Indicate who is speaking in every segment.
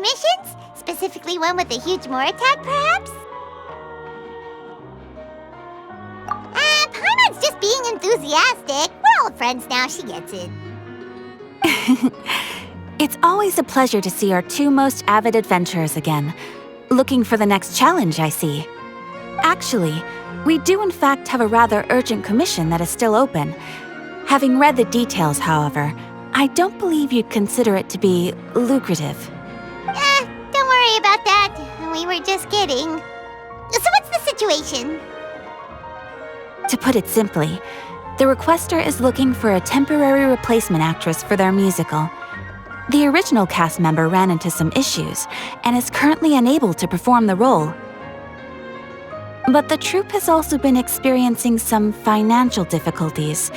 Speaker 1: commissions? Specifically one with a huge more attack, perhaps? Paimon's just being enthusiastic. We're old friends now, she gets it.
Speaker 2: It's always a pleasure to see our two most avid adventurers again. Looking for the next challenge, I see. Actually, we do in fact have a rather urgent commission that is still open. Having read the details, however, I don't believe you'd consider it to be lucrative.
Speaker 1: Don't worry about that. We were just kidding. So what's the situation?
Speaker 2: To put it simply, the requester is looking for a temporary replacement actress for their musical. The original cast member ran into some issues and is currently unable to perform the role. But the troupe has also been experiencing some financial difficulties,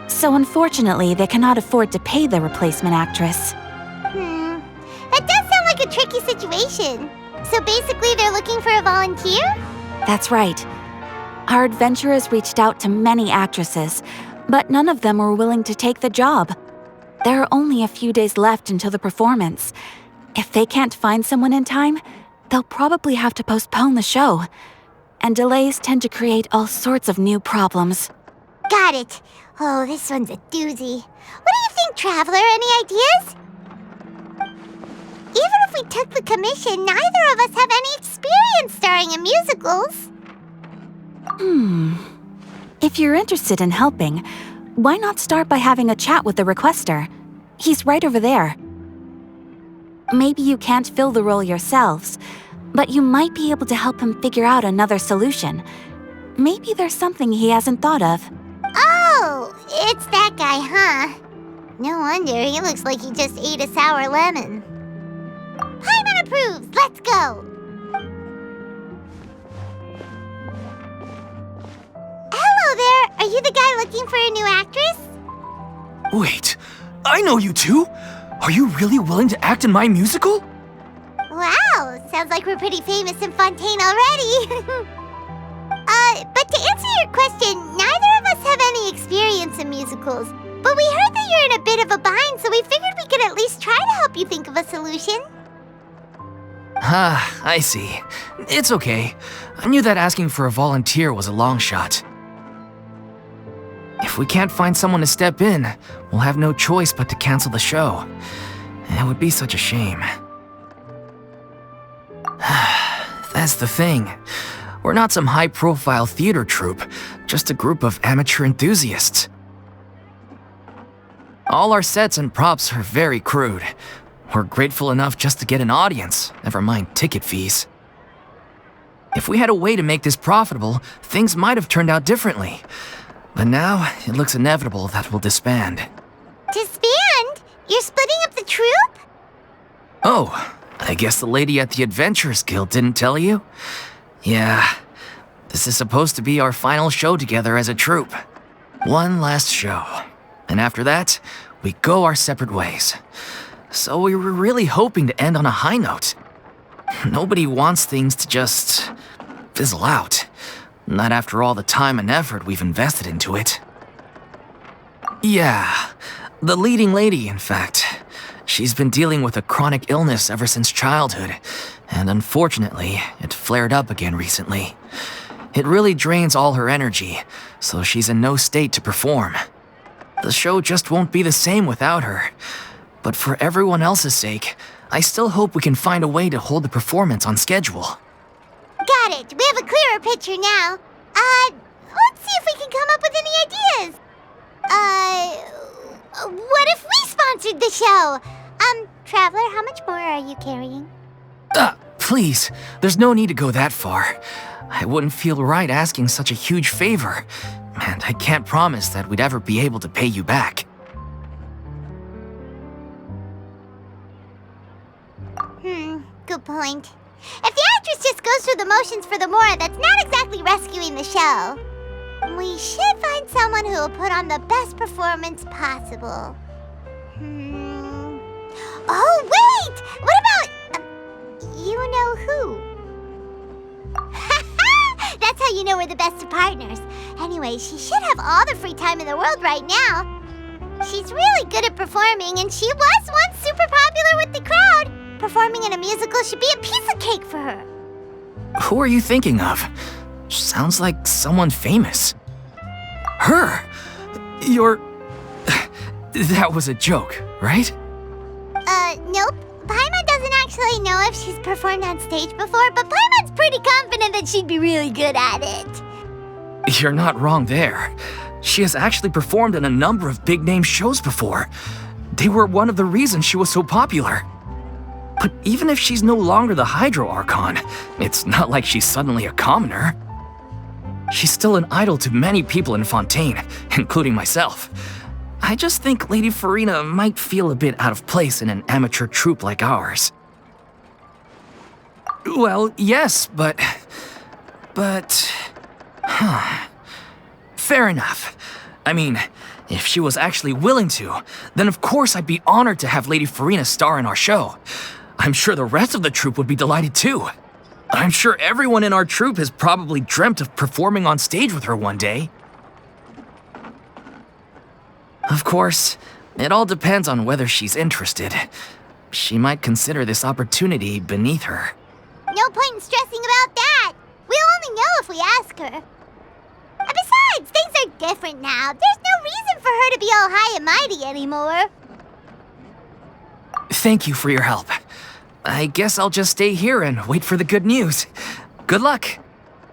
Speaker 2: so unfortunately they cannot afford to pay the replacement actress.
Speaker 1: That does sound like a tricky situation. So basically they're looking for a volunteer?
Speaker 2: That's right. Our adventurers reached out to many actresses, but none of them were willing to take the job. There are only a few days left until the performance. If they can't find someone in time, they'll probably have to postpone the show. And delays tend to create all sorts of new problems.
Speaker 1: Got it. Oh, this one's a doozy. What do you think, Traveler? Any ideas? Even if we took the commission, neither of us have any experience starring in musicals.
Speaker 2: If you're interested in helping, why not start by having a chat with the requester? He's right over there. Maybe you can't fill the role yourselves, but you might be able to help him figure out another solution. Maybe there's something he hasn't thought of.
Speaker 1: Oh, it's that guy, huh? No wonder, he looks like he just ate a sour lemon. Paimon approves, let's go! Hello there, are you the guy looking for a new actress?
Speaker 3: Wait, I know you two! Are you really willing to act in my musical?
Speaker 1: Wow, sounds like we're pretty famous in Fontaine already. But to answer your question, neither of us have any experience in musicals. But we heard that you're in a bit of a bind, so we figured we could at least try to help you think of a solution.
Speaker 3: I see. It's okay. I knew that asking for a volunteer was a long shot. If we can't find someone to step in, we'll have no choice but to cancel the show. It would be such a shame. That's the thing. We're not some high-profile theater troupe, just a group of amateur enthusiasts. All our sets and props are very crude. We're grateful enough just to get an audience, never mind ticket fees. If we had a way to make this profitable, things might have turned out differently. But now, it looks inevitable that we'll disband.
Speaker 1: Disband? You're splitting up the troupe?
Speaker 3: Oh, I guess the lady at the Adventurers Guild didn't tell you? Yeah, this is supposed to be our final show together as a troupe. One last show. And after that, we go our separate ways. So we were really hoping to end on a high note. Nobody wants things to just fizzle out. Not after all the time and effort we've invested into it. Yeah, the leading lady, in fact. She's been dealing with a chronic illness ever since childhood, and unfortunately, it flared up again recently. It really drains all her energy, so she's in no state to perform. The show just won't be the same without her. But for everyone else's sake, I still hope we can find a way to hold the performance on schedule.
Speaker 1: Got it. We have a clearer picture now. Let's see if we can come up with any ideas. What if we sponsored the show? Traveler, how much more are you carrying?
Speaker 3: Please, there's no need to go that far. I wouldn't feel right asking such a huge favor, and I can't promise that we'd ever be able to pay you back.
Speaker 1: Good point. If the actress just goes through the motions for the Mora, that's not exactly rescuing the show. We should find someone who will put on the best performance possible. Oh, wait! What about... you know who? That's how you know we're the best of partners. Anyway, she should have all the free time in the world right now. She's really good at performing, and she was once super popular with the crowd. performing in a musical should be a piece of cake for her.
Speaker 3: Who are you thinking of? Sounds like someone famous. Her? You're... That was a joke, right?
Speaker 1: Nope. Paimon doesn't actually know if she's performed on stage before, but Paimon's pretty confident that she'd be really good at it.
Speaker 3: You're not wrong there. She has actually performed in a number of big-name shows before. They were one of the reasons she was so popular. But even if she's no longer the Hydro Archon, it's not like she's suddenly a commoner. She's still an idol to many people in Fontaine, including myself. I just think Lady Furina might feel a bit out of place in an amateur troupe like ours. Well, yes, but... Fair enough. I mean, if she was actually willing to, then of course I'd be honored to have Lady Furina star in our show. I'm sure the rest of the troupe would be delighted too. I'm sure everyone in our troupe has probably dreamt of performing on stage with her one day. Of course, it all depends on whether she's interested. She might consider this opportunity beneath her.
Speaker 1: No point in stressing about that. We'll only know if we ask her. And besides, things are different now. There's no reason for her to be all high and mighty anymore.
Speaker 3: Thank you for your help. I guess I'll just stay here and wait for the good news. Good luck.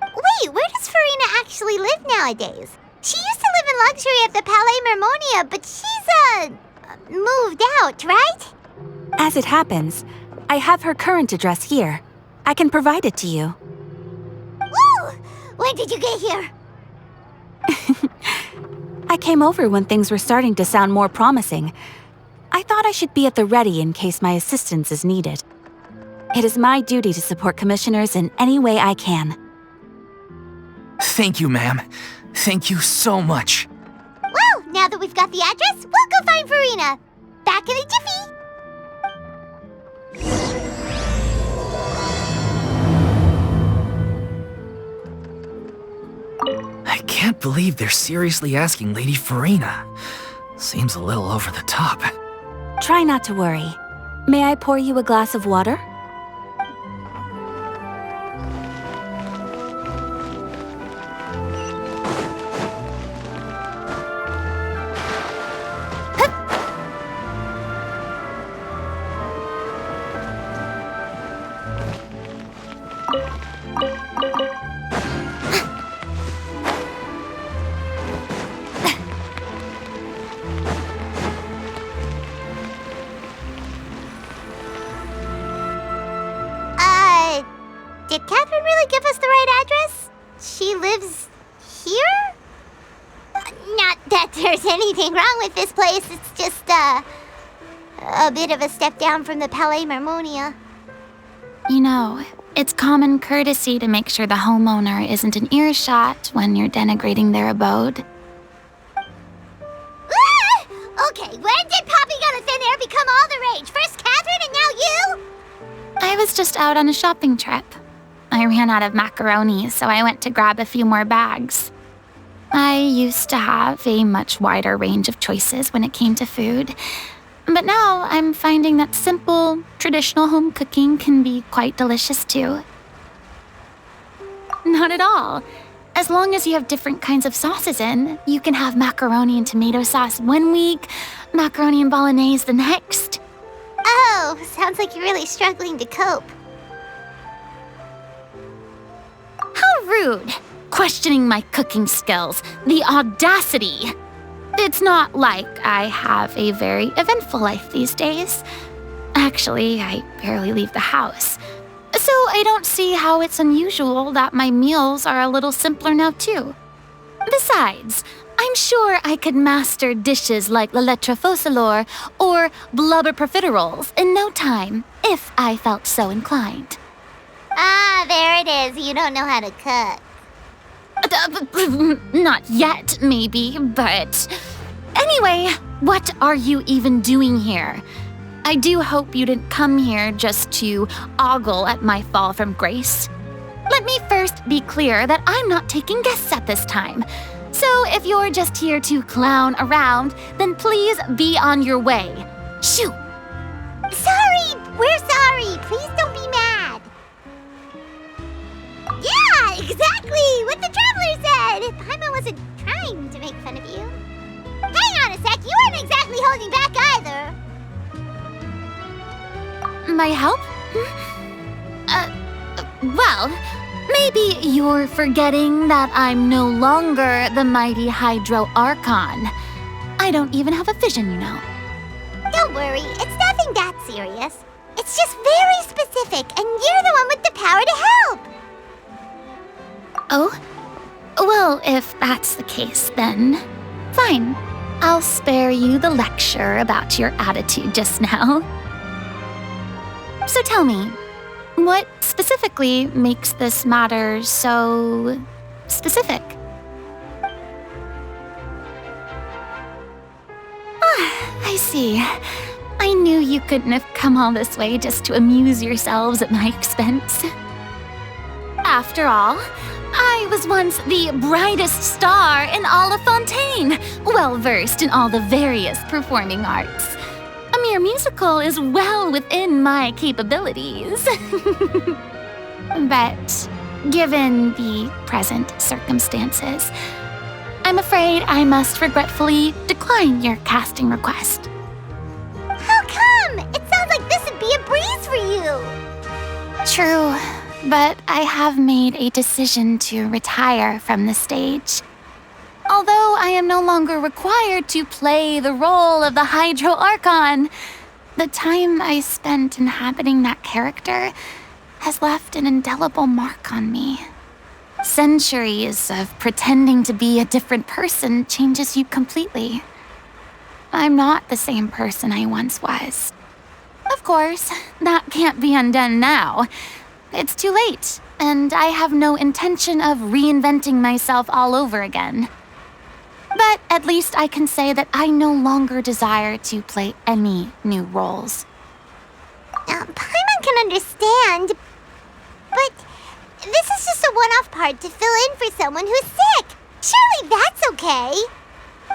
Speaker 1: Wait, where does Furina actually live nowadays? She used to live in luxury at the Palais Mermonia, but she's, moved out, right?
Speaker 2: As it happens, I have her current address here. I can provide it to you.
Speaker 1: Woo! When did you get here?
Speaker 2: I came over when things were starting to sound more promising. I thought I should be at the ready in case my assistance is needed. It is my duty to support commissioners in any way I can.
Speaker 3: Thank you, ma'am. Thank you so much.
Speaker 1: Well, now that we've got the address, we'll go find Furina. Back in a jiffy.
Speaker 3: I can't believe they're seriously asking Lady Furina. Seems a little over the top.
Speaker 2: Try not to worry. May I pour you a glass of water?
Speaker 1: Did Catherine really give us the right address? She lives here? Not that there's anything wrong with this place. It's just, a bit of a step down from the Palais Mermonia.
Speaker 4: You know, it's common courtesy to make sure the homeowner isn't in earshot when you're denigrating their abode.
Speaker 1: Ah! Okay, when did popping on a thin air become all the rage? First Catherine and now you?
Speaker 4: I was just out on a shopping trip. I ran out of macaroni, so I went to grab a few more bags. I used to have a much wider range of choices when it came to food, but now I'm finding that simple, traditional home cooking can be quite delicious too. Not at all. As long as you have different kinds of sauces in, you can have macaroni and tomato sauce one week, macaroni and bolognese the next.
Speaker 1: Oh, sounds like you're really struggling to cope.
Speaker 4: How rude! Questioning my cooking skills. The audacity! It's not like I have a very eventful life these days. Actually, I barely leave the house. So I don't see how it's unusual that my meals are a little simpler now too. Besides, I'm sure I could master dishes like la lettre faucilor or blubber profiteroles in no time, if I felt so inclined.
Speaker 1: Ah, there it is. You don't know how to cook.
Speaker 4: Not yet, maybe, but... Anyway, what are you even doing here? I do hope you didn't come here just to ogle at my fall from grace. Let me first be clear that I'm not taking guests at this time. So if you're just here to clown around, then please be on your way. Shoo!
Speaker 1: Sorry, We're sorry. Please don't be mad. Yeah, exactly what the traveler said. Paimon wasn't trying to make fun of you. Hang on a sec. You weren't exactly holding back either.
Speaker 4: My help? Well, maybe you're forgetting that I'm no longer the mighty Hydro Archon. I don't even have a vision, you know.
Speaker 1: Don't worry, it's nothing that serious. It's just very specific, and you're the one with the power to help.
Speaker 4: Oh? Well, if that's the case, then fine. I'll spare you the lecture about your attitude just now. So tell me, what specifically makes this matter so specific? I see. I knew you couldn't have come all this way just to amuse yourselves at my expense. After all, I was once the brightest star in all of Fontaine, well-versed in all the various performing arts. A mere musical is well within my capabilities. But given the present circumstances, I'm afraid I must regretfully decline your casting request.
Speaker 1: How come? It sounds like this would be a breeze for you.
Speaker 4: True, but I have made a decision to retire from the stage. Although I am no longer required to play the role of the Hydro Archon, the time I spent inhabiting that character has left an indelible mark on me. Centuries of pretending to be a different person changes you completely. I'm not the same person I once was. Of course, that can't be undone now. It's too late, and I have no intention of reinventing myself all over again. But at least I can say that I no longer desire to play any new roles.
Speaker 1: Paimon can understand, but this is just a one-off part to fill in for someone who's sick. Surely that's okay.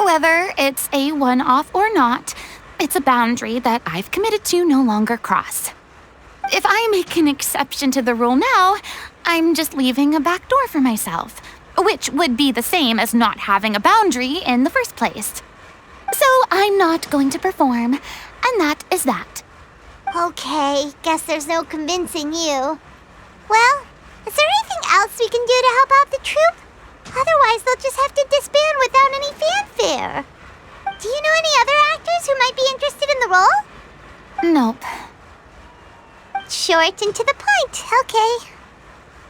Speaker 4: Whether it's a one-off or not, it's a boundary that I've committed to no longer cross. If I make an exception to the rule now, I'm just leaving a back door for myself, which would be the same as not having a boundary in the first place. So I'm not going to perform, and that is that.
Speaker 1: Okay, guess there's no convincing you. Well, is there anything else we can do to help out the troupe? Otherwise, they'll just have to disband without any fanfare. Do you know any other actors who might be interested in the role?
Speaker 4: Nope.
Speaker 1: Short and to the point, okay.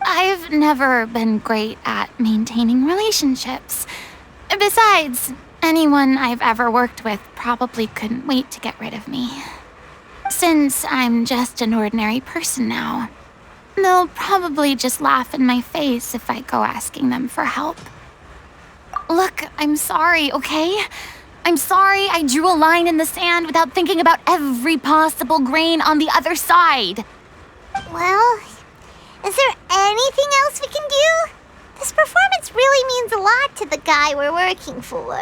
Speaker 4: I've never been great at maintaining relationships. Besides, anyone I've ever worked with probably couldn't wait to get rid of me. Since I'm just an ordinary person now, they'll probably just laugh in my face if I go asking them for help. Look, I'm sorry, okay? I'm sorry I drew a line in the sand without thinking about every possible grain on the other side.
Speaker 1: Well, is there anything else we can do? This performance really means a lot to the guy we're working for.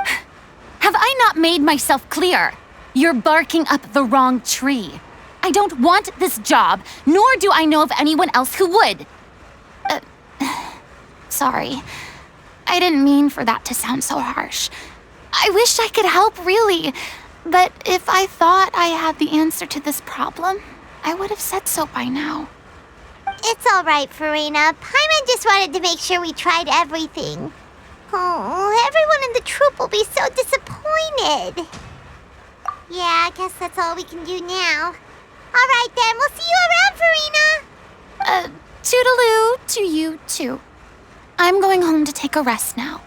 Speaker 4: Have I not made myself clear? You're barking up the wrong tree. I don't want this job, nor do I know of anyone else who would. Sorry. I didn't mean for that to sound so harsh. I wish I could help, really. But if I thought I had the answer to this problem, I would have said so by now.
Speaker 1: It's all right, Furina. Paimon just wanted to make sure we tried everything. Oh, everyone in the troupe will be so disappointed. Yeah, I guess that's all we can do now. All right, then. We'll see you around, Furina.
Speaker 4: Toodaloo to you, too. I'm going home to take a rest now.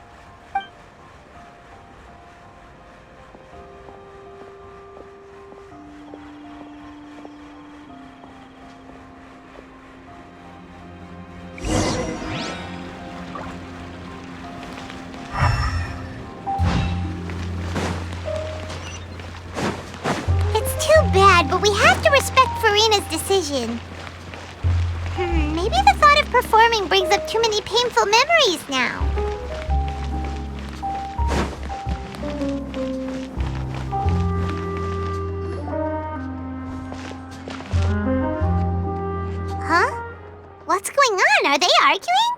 Speaker 1: It's too bad, but we have to respect Furina's decision. Maybe the thought of performing brings up too many painful memories now. going on? Are they arguing?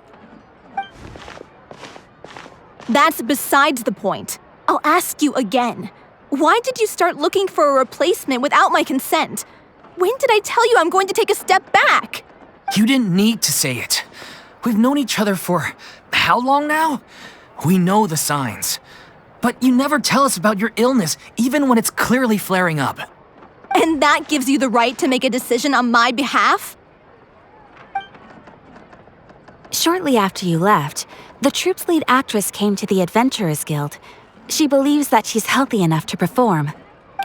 Speaker 5: That's besides the point. I'll ask you again. Why did you start looking for a replacement without my consent? When did I tell you I'm going to take a step back?
Speaker 3: You didn't need to say it. We've known each other for how long now? We know the signs. But you never tell us about your illness, even when it's clearly flaring up.
Speaker 5: And that gives you the right to make a decision on my behalf?
Speaker 2: Shortly after you left, the troupe's lead actress came to the Adventurers Guild. She believes that she's healthy enough to perform.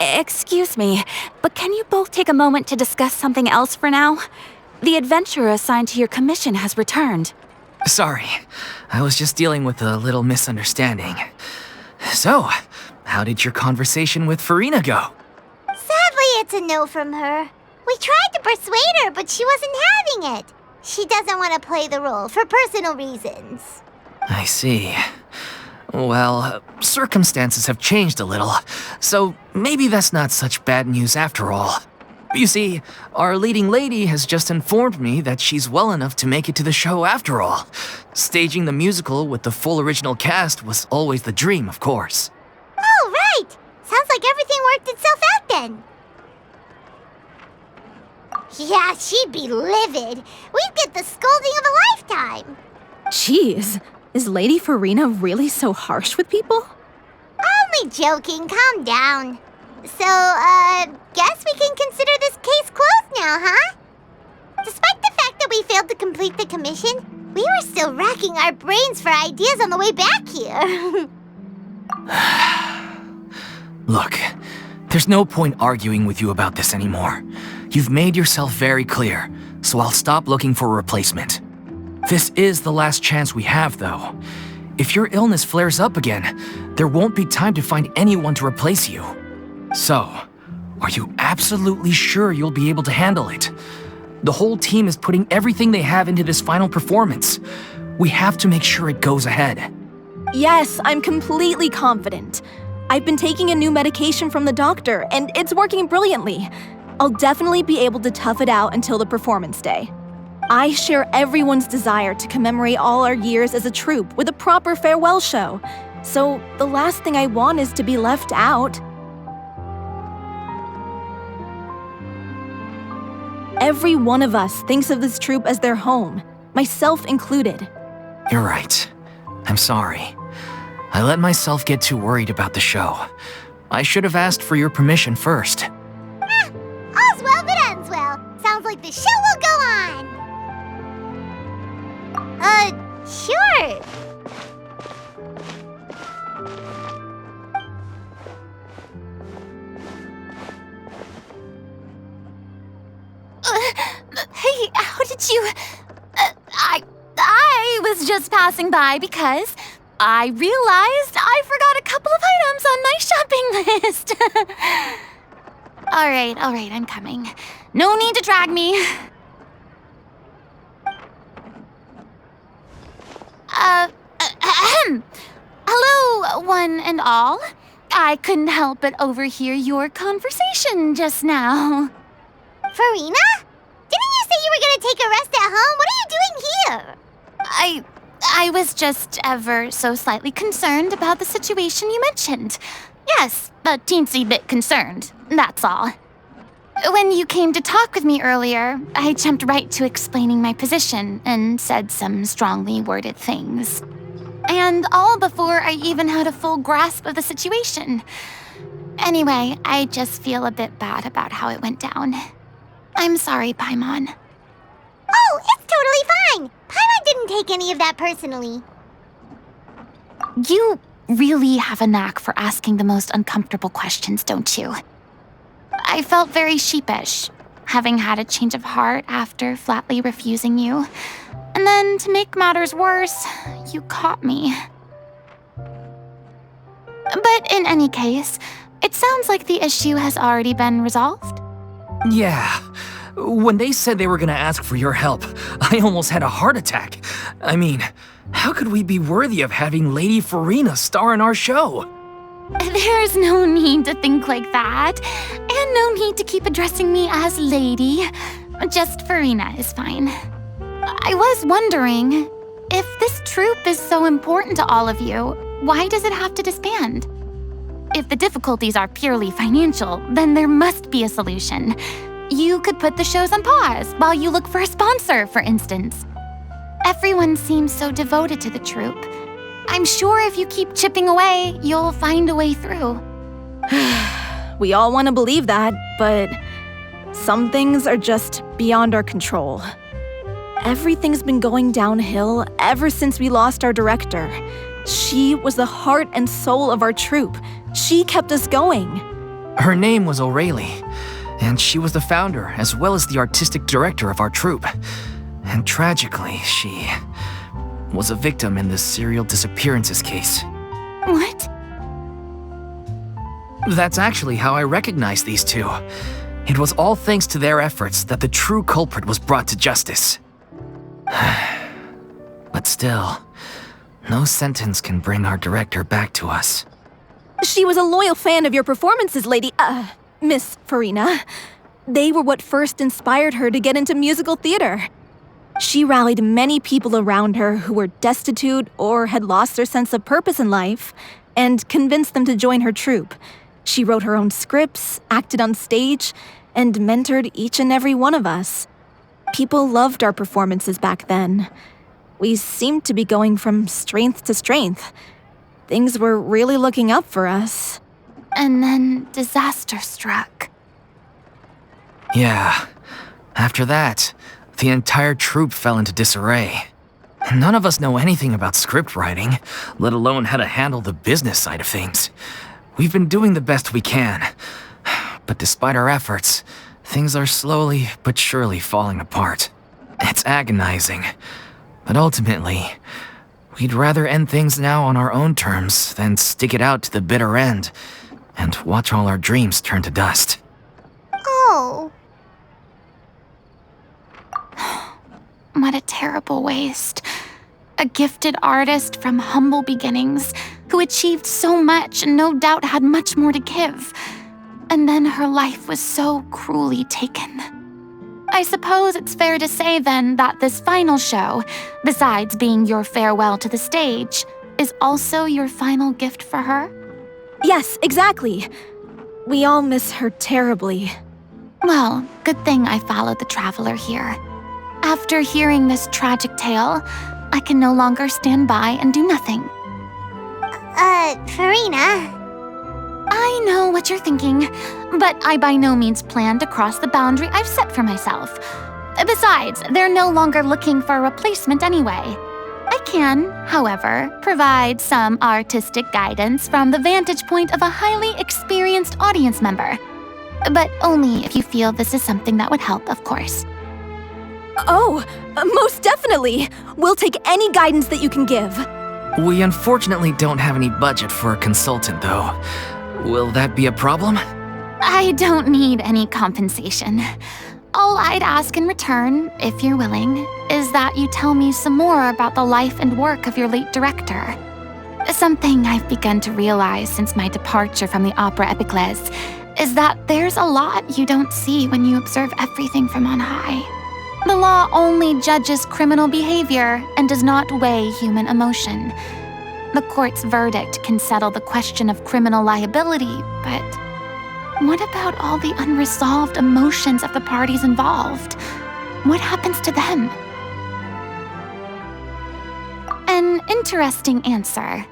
Speaker 2: Excuse me, but can you both take a moment to discuss something else for now? The adventurer assigned to your commission has returned.
Speaker 3: Sorry, I was just dealing with a little misunderstanding. So, how did your conversation with Furina go?
Speaker 1: Sadly, it's a no from her. We tried to persuade her, but she wasn't having it. She doesn't want to play the role for personal reasons.
Speaker 3: I see. Well, circumstances have changed a little, so maybe that's not such bad news after all. You see, our leading lady has just informed me that she's well enough to make it to the show after all. Staging the musical with the full original cast was always the dream, of course.
Speaker 1: Oh, right! Sounds like everything worked itself out then. Yeah, she'd be livid. We'd get the scolding of a lifetime.
Speaker 5: Jeez, is Lady Furina really so harsh with people?
Speaker 1: Only joking, calm down. So, guess we can consider this case closed now, huh? Despite the fact that we failed to complete the commission, we were still racking our brains for ideas on the way back here.
Speaker 3: Look, there's no point arguing with you about this anymore. You've made yourself very clear, so I'll stop looking for a replacement. This is the last chance we have, though. If your illness flares up again, there won't be time to find anyone to replace you. So, are you absolutely sure you'll be able to handle it? The whole team is putting everything they have into this final performance. We have to make sure it goes ahead.
Speaker 5: Yes, I'm completely confident. I've been taking a new medication from the doctor, and it's working brilliantly. I'll definitely be able to tough it out until the performance day. I share everyone's desire to commemorate all our years as a troupe with a proper farewell show. So the last thing I want is to be left out. Every one of us thinks of this troupe as their home, myself included.
Speaker 3: You're right. I'm sorry. I let myself get too worried about the show. I should have asked for your permission first.
Speaker 1: All's well that ends well. Sounds like the show will go on. Sure.
Speaker 4: Hey, how did you... I was just passing by because I realized I forgot a couple of items on my shopping list. All right, I'm coming. No need to drag me. Hello, one and all. I couldn't help but overhear your conversation just now.
Speaker 1: Furina? Didn't you say you were gonna take a rest at home? What are you doing here?
Speaker 4: I was just ever so slightly concerned about the situation you mentioned. Yes, a teensy bit concerned, that's all. When you came to talk with me earlier, I jumped right to explaining my position and said some strongly worded things. And all before I even had a full grasp of the situation. Anyway, I just feel a bit bad about how it went down. I'm sorry, Paimon.
Speaker 1: Oh, it's totally fine. Paimon didn't take any of that personally.
Speaker 4: You really have a knack for asking the most uncomfortable questions, don't you? I felt very sheepish, having had a change of heart after flatly refusing you. And then, to make matters worse, you caught me. But in any case, it sounds like the issue has already been resolved.
Speaker 3: Yeah. When they said they were gonna ask for your help, I almost had a heart attack. I mean, how could we be worthy of having Lady Furina star in our show?
Speaker 4: There's no need to think like that, and no need to keep addressing me as Lady. Just Furina is fine. I was wondering, if this troupe is so important to all of you, why does it have to disband? If the difficulties are purely financial, then there must be a solution. You could put the shows on pause while you look for a sponsor, for instance. Everyone seems so devoted to the troupe. I'm sure if you keep chipping away, you'll find a way through.
Speaker 5: We all want to believe that, but some things are just beyond our control. Everything's been going downhill ever since we lost our director. She was the heart and soul of our troupe. She kept us going.
Speaker 3: Her name was O'Reilly, and she was the founder as well as the artistic director of our troupe. And tragically, she was a victim in the serial disappearances case.
Speaker 4: What?
Speaker 3: That's actually how I recognized these two. It was all thanks to their efforts that the true culprit was brought to justice. But still, no sentence can bring our director back to us.
Speaker 5: She was a loyal fan of your performances, Miss Furina. They were what first inspired her to get into musical theater. She rallied many people around her who were destitute or had lost their sense of purpose in life and convinced them to join her troupe. She wrote her own scripts, acted on stage, and mentored each and every one of us. People loved our performances back then. We seemed to be going from strength to strength. Things were really looking up for us.
Speaker 4: And then disaster struck.
Speaker 3: Yeah. After that, the entire troupe fell into disarray. None of us know anything about script writing, let alone how to handle the business side of things. We've been doing the best we can. But despite our efforts, things are slowly but surely falling apart. It's agonizing. But ultimately, we'd rather end things now on our own terms than stick it out to the bitter end and watch all our dreams turn to dust.
Speaker 1: Oh.
Speaker 4: What a terrible waste. A gifted artist from humble beginnings who achieved so much and no doubt had much more to give. And then her life was so cruelly taken. I suppose it's fair to say then that this final show, besides being your farewell to the stage, is also your final gift for her?
Speaker 5: Yes, exactly. We all miss her terribly.
Speaker 4: Well, good thing I followed the traveler here. After hearing this tragic tale, I can no longer stand by and do nothing.
Speaker 1: Furina.
Speaker 4: I know what you're thinking, but I by no means plan to cross the boundary I've set for myself. Besides, they're no longer looking for a replacement anyway. I can, however, provide some artistic guidance from the vantage point of a highly experienced audience member. But only if you feel this is something that would help, of course.
Speaker 5: Oh, most definitely. We'll take any guidance that you can give.
Speaker 3: We unfortunately don't have any budget for a consultant, though. Will that be a problem?
Speaker 4: I don't need any compensation. All I'd ask in return, if you're willing, is that you tell me some more about the life and work of your late director. Something I've begun to realize since my departure from the Opera Epiclese is that there's a lot you don't see when you observe everything from on high. The law only judges criminal behavior and does not weigh human emotion. The court's verdict can settle the question of criminal liability, but what about all the unresolved emotions of the parties involved? What happens to them? An interesting answer.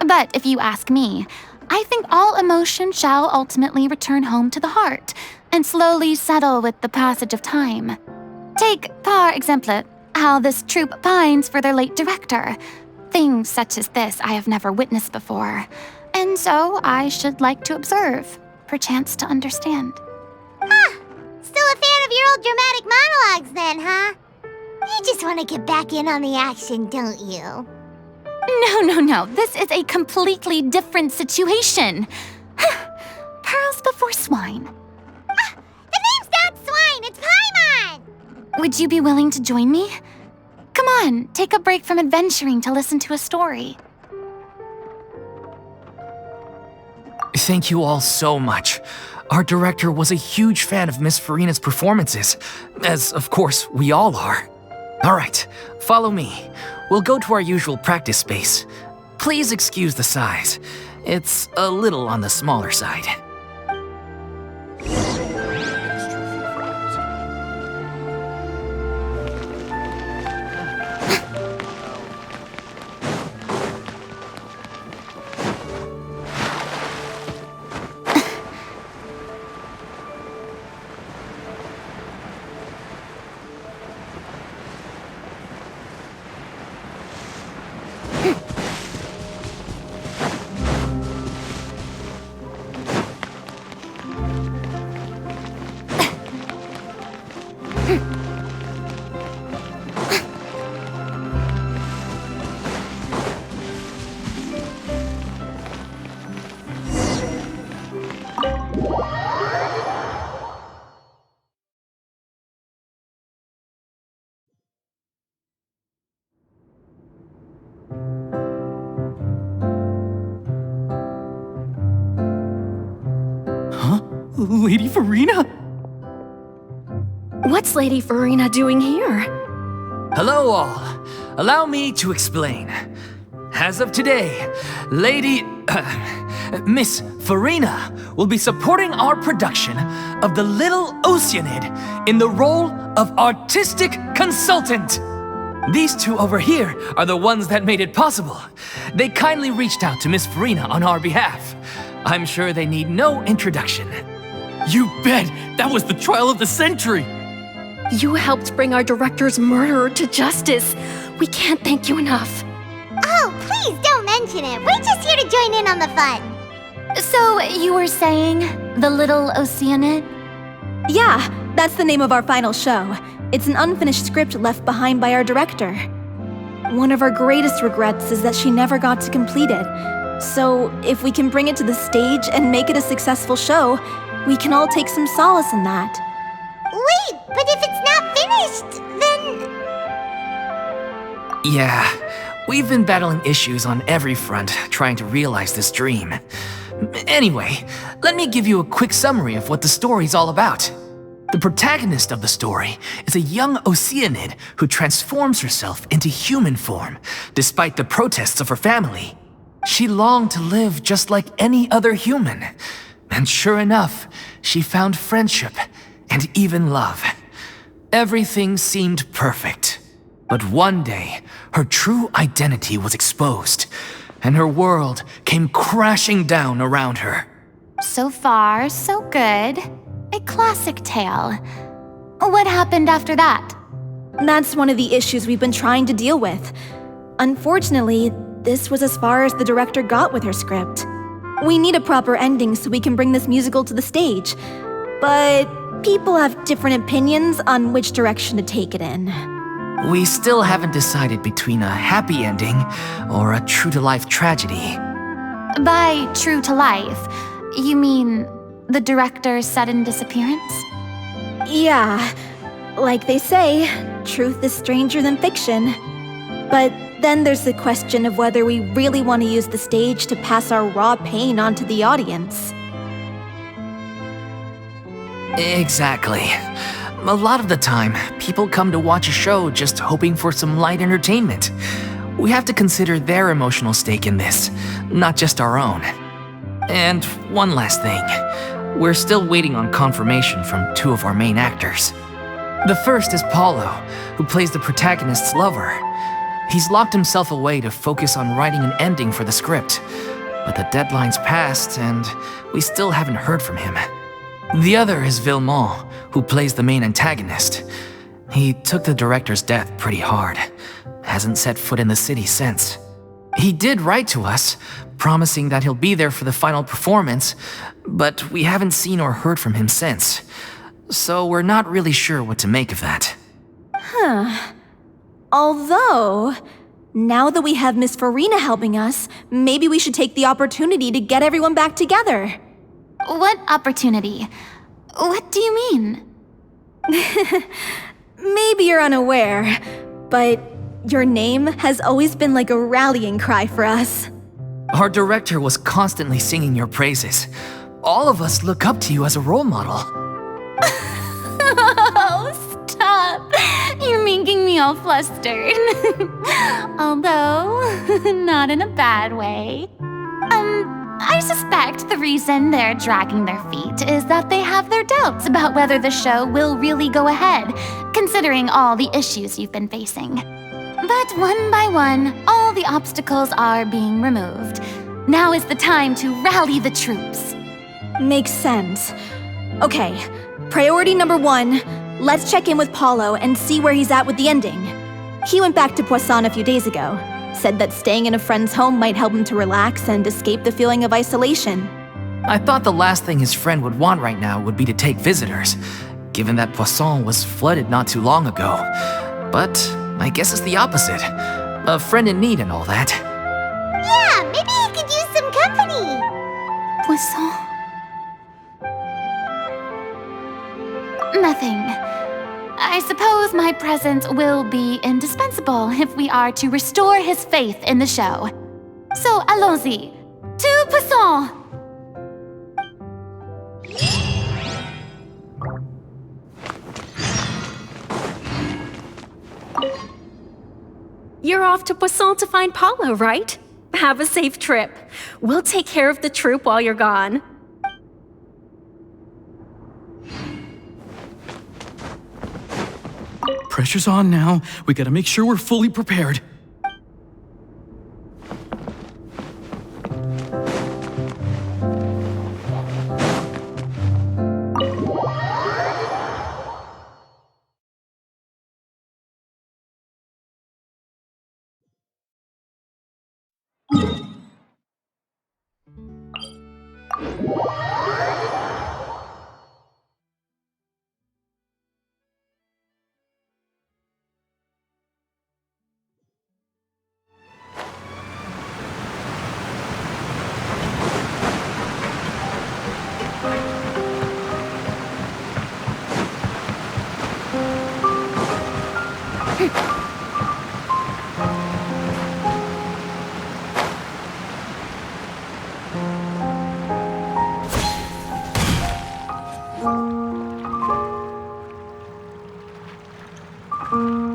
Speaker 4: But if you ask me, I think all emotion shall ultimately return home to the heart and slowly settle with the passage of time. Take, par exemple, how this troupe pines for their late director. Things such as this I have never witnessed before, and so I should like to observe, perchance to understand.
Speaker 1: Still a fan of your old dramatic monologues then, huh? You just want to get back in on the action, don't you?
Speaker 4: No. This is a completely different situation. Pearls before swine.
Speaker 1: The name's not Swine, it's Paimon!
Speaker 4: Would you be willing to join me? Come on, take a break from adventuring to listen to a story.
Speaker 3: Thank you all so much. Our director was a huge fan of Miss Furina's performances, as of course we all are. Alright, follow me. We'll go to our usual practice space. Please excuse the size. It's a little on the smaller side.
Speaker 6: Lady Furina?
Speaker 5: What's Lady Furina doing here?
Speaker 3: Hello all. Allow me to explain. As of today, Miss Furina will be supporting our production of The Little Oceanid in the role of artistic consultant. These two over here are the ones that made it possible. They kindly reached out to Miss Furina on our behalf. I'm sure they need no introduction.
Speaker 6: You bet! That was the trial of the century!
Speaker 7: You helped bring our director's murderer to justice. We can't thank you enough.
Speaker 1: Oh, please don't mention it. We're just here to join in on the fun.
Speaker 4: So, you were saying The Little Oceanid?
Speaker 5: Yeah, that's the name of our final show. It's an unfinished script left behind by our director. One of our greatest regrets is that she never got to complete it. So, if we can bring it to the stage and make it a successful show, we can all take some solace in that.
Speaker 1: Wait, but if it's not finished, then...
Speaker 3: Yeah, we've been battling issues on every front trying to realize this dream. Anyway, let me give you a quick summary of what the story's all about. The protagonist of the story is a young Oceanid who transforms herself into human form, despite the protests of her family. She longed to live just like any other human. And sure enough, she found friendship and even love. Everything seemed perfect. But one day, her true identity was exposed, and her world came crashing down around her.
Speaker 4: So far, so good. A classic tale. What happened after that?
Speaker 5: That's one of the issues we've been trying to deal with. Unfortunately, this was as far as the director got with her script. We need a proper ending so we can bring this musical to the stage. But people have different opinions on which direction to take it in.
Speaker 3: We still haven't decided between a happy ending or a true-to-life tragedy.
Speaker 4: By true to life, you mean the director's sudden disappearance?
Speaker 5: Yeah, like they say, truth is stranger than fiction. But then there's the question of whether we really want to use the stage to pass our raw pain onto the audience.
Speaker 3: Exactly. A lot of the time, people come to watch a show just hoping for some light entertainment. We have to consider their emotional stake in this, not just our own. And one last thing. We're still waiting on confirmation from two of our main actors. The first is Paulo, who plays the protagonist's lover. He's locked himself away to focus on writing an ending for the script, but the deadline's passed and we still haven't heard from him. The other is Villemont, who plays the main antagonist. He took the director's death pretty hard. Hasn't set foot in the city since. He did write to us, promising that he'll be there for the final performance, but we haven't seen or heard from him since. So we're not really sure what to make of that.
Speaker 5: Although, now that we have Miss Furina helping us, maybe we should take the opportunity to get everyone back together.
Speaker 4: What opportunity? What do you mean?
Speaker 5: Maybe you're unaware, but your name has always been like a rallying cry for us.
Speaker 3: Our director was constantly singing your praises. All of us look up to you as a role model.
Speaker 4: Oh, stop! You're making me me all flustered. Although, not in a bad way. I suspect the reason they're dragging their feet is that they have their doubts about whether the show will really go ahead, considering all the issues you've been facing. But one by one, all the obstacles are being removed. Now is the time to rally the troops.
Speaker 5: Makes sense. Okay, priority number 1, let's check in with Paulo and see where he's at with the ending. He went back to Poisson a few days ago, said that staying in a friend's home might help him to relax and escape the feeling of isolation.
Speaker 3: I thought the last thing his friend would want right now would be to take visitors, given that Poisson was flooded not too long ago. But I guess it's the opposite. A friend in need and all that.
Speaker 1: Yeah, maybe he could use some company.
Speaker 4: Poisson? Nothing. I suppose my presence will be indispensable if we are to restore his faith in the show. So allons-y. To Poisson!
Speaker 7: You're off to Poisson to find Paulo, right? Have a safe trip. We'll take care of the troop while you're gone.
Speaker 6: Pressure's on now. We gotta make sure we're fully prepared.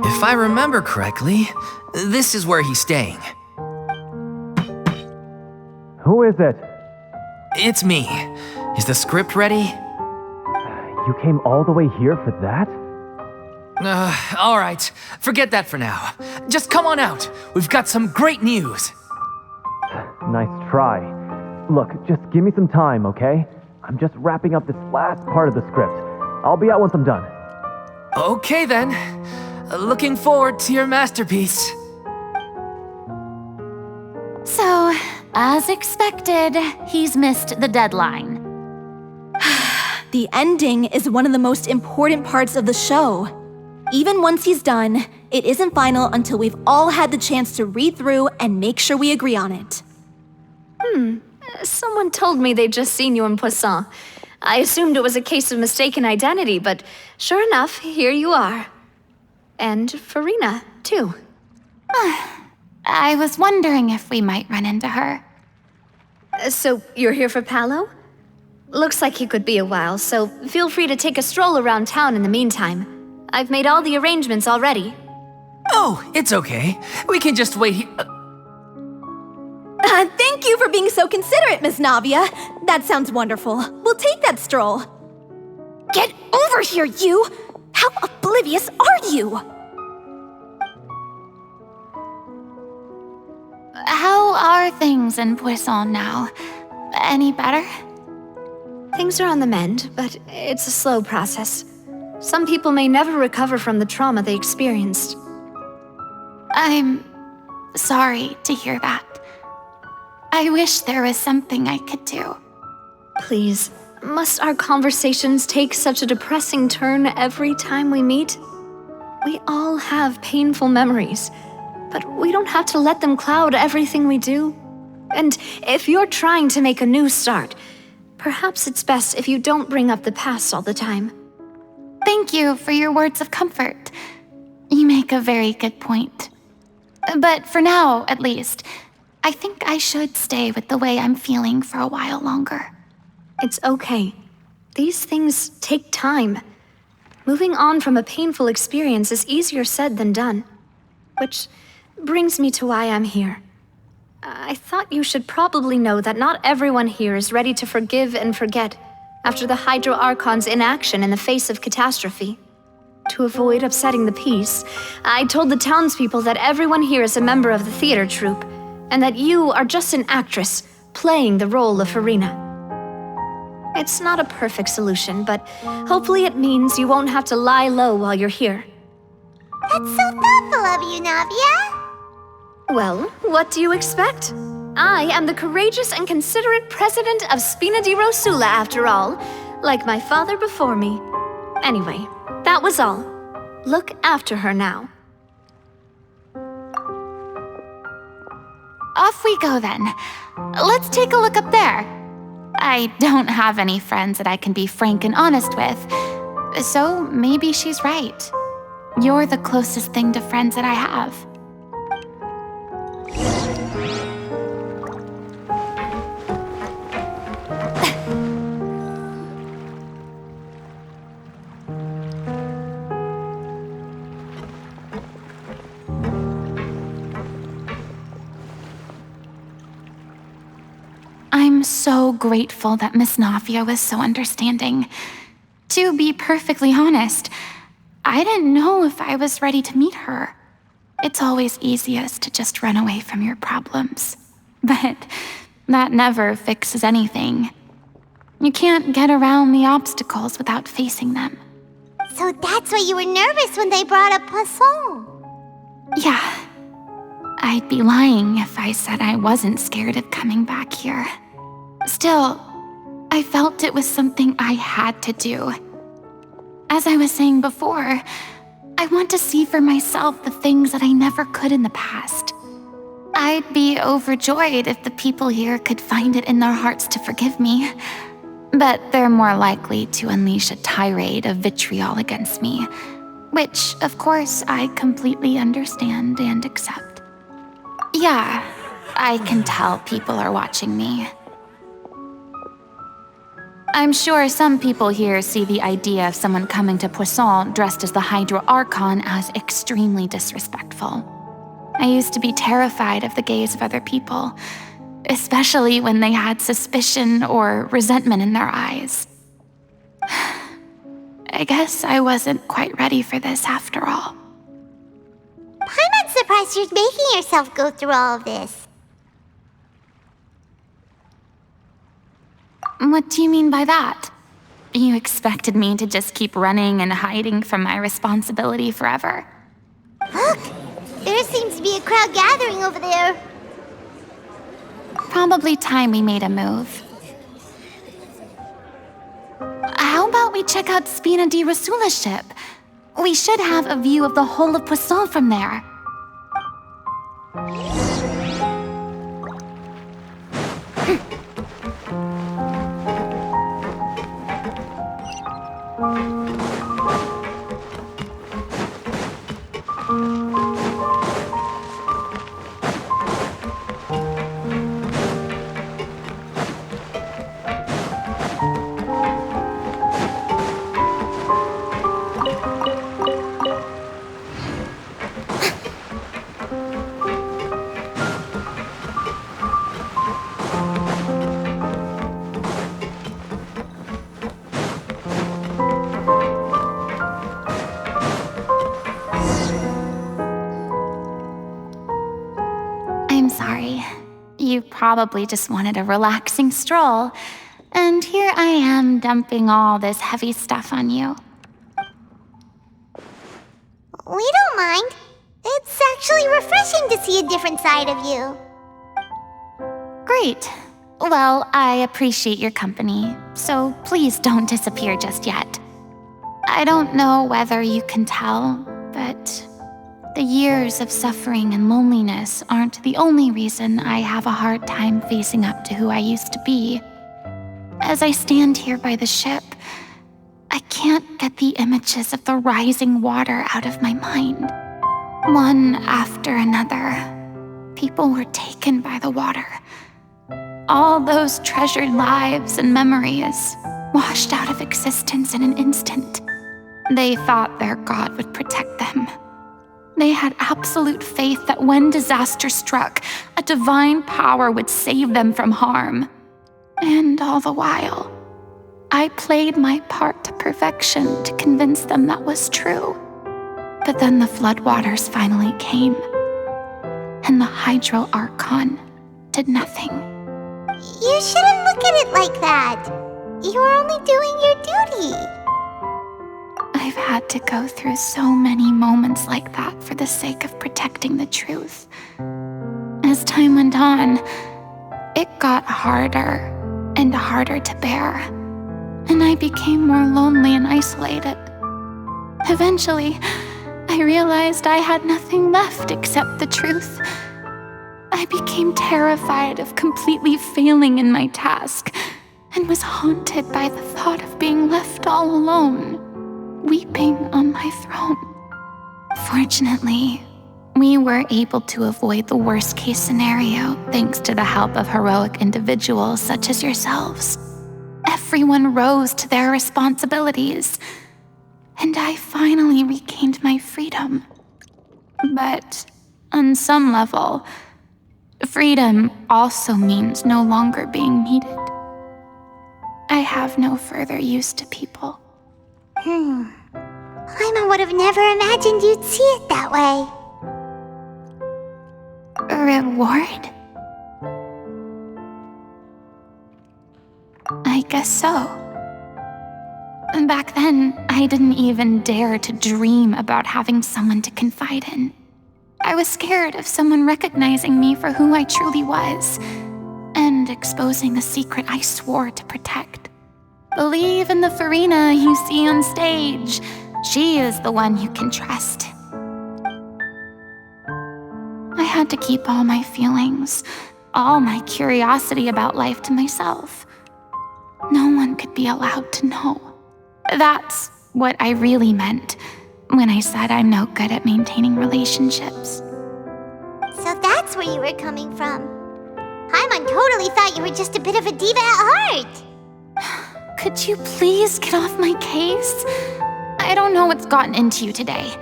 Speaker 3: If I remember correctly, this is where he's staying.
Speaker 8: Who is it?
Speaker 3: It's me. Is the script ready?
Speaker 8: You came all the way here for that?
Speaker 3: All right. Forget that for now. Just come on out. We've got some great news.
Speaker 8: Nice try. Look, just give me some time, okay? I'm just wrapping up this last part of the script. I'll be out once I'm done.
Speaker 3: Okay then. Looking forward to your masterpiece.
Speaker 4: So, as expected, he's missed the deadline.
Speaker 5: The ending is one of the most important parts of the show. Even once he's done, it isn't final until we've all had the chance to read through and make sure we agree on it.
Speaker 9: Someone told me they'd just seen you in Poisson. I assumed it was a case of mistaken identity, but sure enough, here you are. And Furina, too.
Speaker 4: I was wondering if we might run into her.
Speaker 9: So you're here for Paulo? Looks like he could be a while, so feel free to take a stroll around town in the meantime. I've made all the arrangements already.
Speaker 3: Oh, it's okay. We can just wait here.
Speaker 5: Thank you for being so considerate, Miss Navia. That sounds wonderful. We'll take that stroll. Get over here, you! How oblivious are you?
Speaker 4: How are things in Poisson now? Any better?
Speaker 9: Things are on the mend, but it's a slow process. Some people may never recover from the trauma they experienced.
Speaker 4: I'm sorry to hear that. I wish there was something I could do.
Speaker 9: Please, must our conversations take such a depressing turn every time we meet? We all have painful memories, but we don't have to let them cloud everything we do. And if you're trying to make a new start, perhaps it's best if you don't bring up the past all the time.
Speaker 4: Thank you for your words of comfort. You make a very good point. But for now, at least, I think I should stay with the way I'm feeling for a while longer.
Speaker 9: It's okay. These things take time. Moving on from a painful experience is easier said than done. Which brings me to why I'm here. I thought you should probably know that not everyone here is ready to forgive and forget after the Hydro Archon's inaction in the face of catastrophe. To avoid upsetting the peace, I told the townspeople that everyone here is a member of the theater troupe, and that you are just an actress playing the role of Furina. It's not a perfect solution, but hopefully it means you won't have to lie low while you're here.
Speaker 1: That's so thoughtful of you, Navia.
Speaker 9: Well, what do you expect? I am the courageous and considerate president of Spina di Rosula, after all, like my father before me. Anyway, that was all. Look after her now.
Speaker 2: Off we go then. Let's take a look up there. I don't have any friends that I can be frank and honest with, so maybe she's right. You're the closest thing to friends that I have. I'm so grateful that Miss Nafia was so understanding. To be perfectly honest, I didn't know if I was ready to meet her. It's always easiest to just run away from your problems. But that never fixes anything. You can't get around the obstacles without facing them.
Speaker 1: So that's why you were nervous when they brought up Poisson.
Speaker 2: Yeah. I'd be lying if I said I wasn't scared of coming back here. Still, I felt it was something I had to do. As I was saying before, I want to see for myself the things that I never could in the past. I'd be overjoyed if the people here could find it in their hearts to forgive me. But they're more likely to unleash a tirade of vitriol against me, which, of course, I completely understand and accept. Yeah, I can tell people are watching me. I'm sure some people here see the idea of someone coming to Poisson dressed as the Hydro Archon as extremely disrespectful. I used to be terrified of the gaze of other people, especially when they had suspicion or resentment in their eyes. I guess I wasn't quite ready for this after all.
Speaker 1: I'm not surprised you're making yourself go through all of this.
Speaker 2: What do you mean by that? You expected me to just keep running and hiding from my responsibility forever?
Speaker 1: Look! There seems to be a crowd gathering over there.
Speaker 2: Probably time we made a move. How about we check out Spina di Rosula's ship? We should have a view of the whole of Poisson from there. I'm sorry. You probably just wanted a relaxing stroll, and here I am dumping all this heavy stuff on you.
Speaker 1: We don't mind. It's actually refreshing to see a different side of you.
Speaker 2: Great. Well, I appreciate your company, so please don't disappear just yet. I don't know whether you can tell, but the years of suffering and loneliness aren't the only reason I have a hard time facing up to who I used to be. As I stand here by the ship, I can't get the images of the rising water out of my mind. One after another, people were taken by the water. All those treasured lives and memories washed out of existence in an instant.
Speaker 4: They thought their god would protect them. They had absolute faith that when disaster struck, a divine power would save them from harm. And all the while, I played my part to perfection to convince them that was true. But then the floodwaters finally came, and the Hydro Archon did nothing.
Speaker 1: You shouldn't look at it like that. You're only doing your duty.
Speaker 4: I've had to go through so many moments like that for the sake of protecting the truth. As time went on, it got harder and harder to bear, and I became more lonely and isolated. Eventually, I realized I had nothing left except the truth. I became terrified of completely failing in my task, and was haunted by the thought of being left all alone, weeping on my throne. Fortunately, we were able to avoid the worst-case scenario thanks to the help of heroic individuals such as yourselves. Everyone rose to their responsibilities, and I finally regained my freedom. But on some level, freedom also means no longer being needed. I have no further use to people.
Speaker 1: Paimon would have never imagined you'd see it that way.
Speaker 4: Reward? I guess so. Back then, I didn't even dare to dream about having someone to confide in. I was scared of someone recognizing me for who I truly was, and exposing the secret I swore to protect. Believe in the Furina you see on stage. She is the one you can trust. I had to keep all my feelings, all my curiosity about life to myself. No one could be allowed to know. That's what I really meant when I said I'm no good at maintaining relationships.
Speaker 1: So that's where you were coming from. Paimon totally thought you were just a bit of a diva at heart.
Speaker 4: Could you please get off my case? I don't know what's gotten into you today.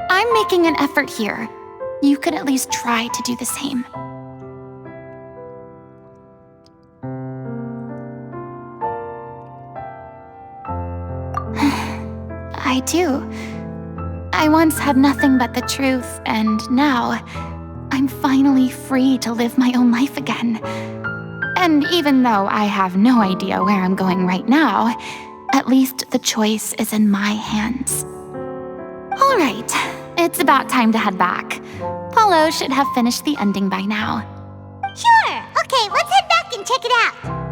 Speaker 4: I'm making an effort here. You could at least try to do the same. I do. I once had nothing but the truth, and now I'm finally free to live my own life again. And even though I have no idea where I'm going right now, at least the choice is in my hands. All right, it's about time to head back. Paulo should have finished the ending by now.
Speaker 1: Sure. Okay, let's head back and check it out.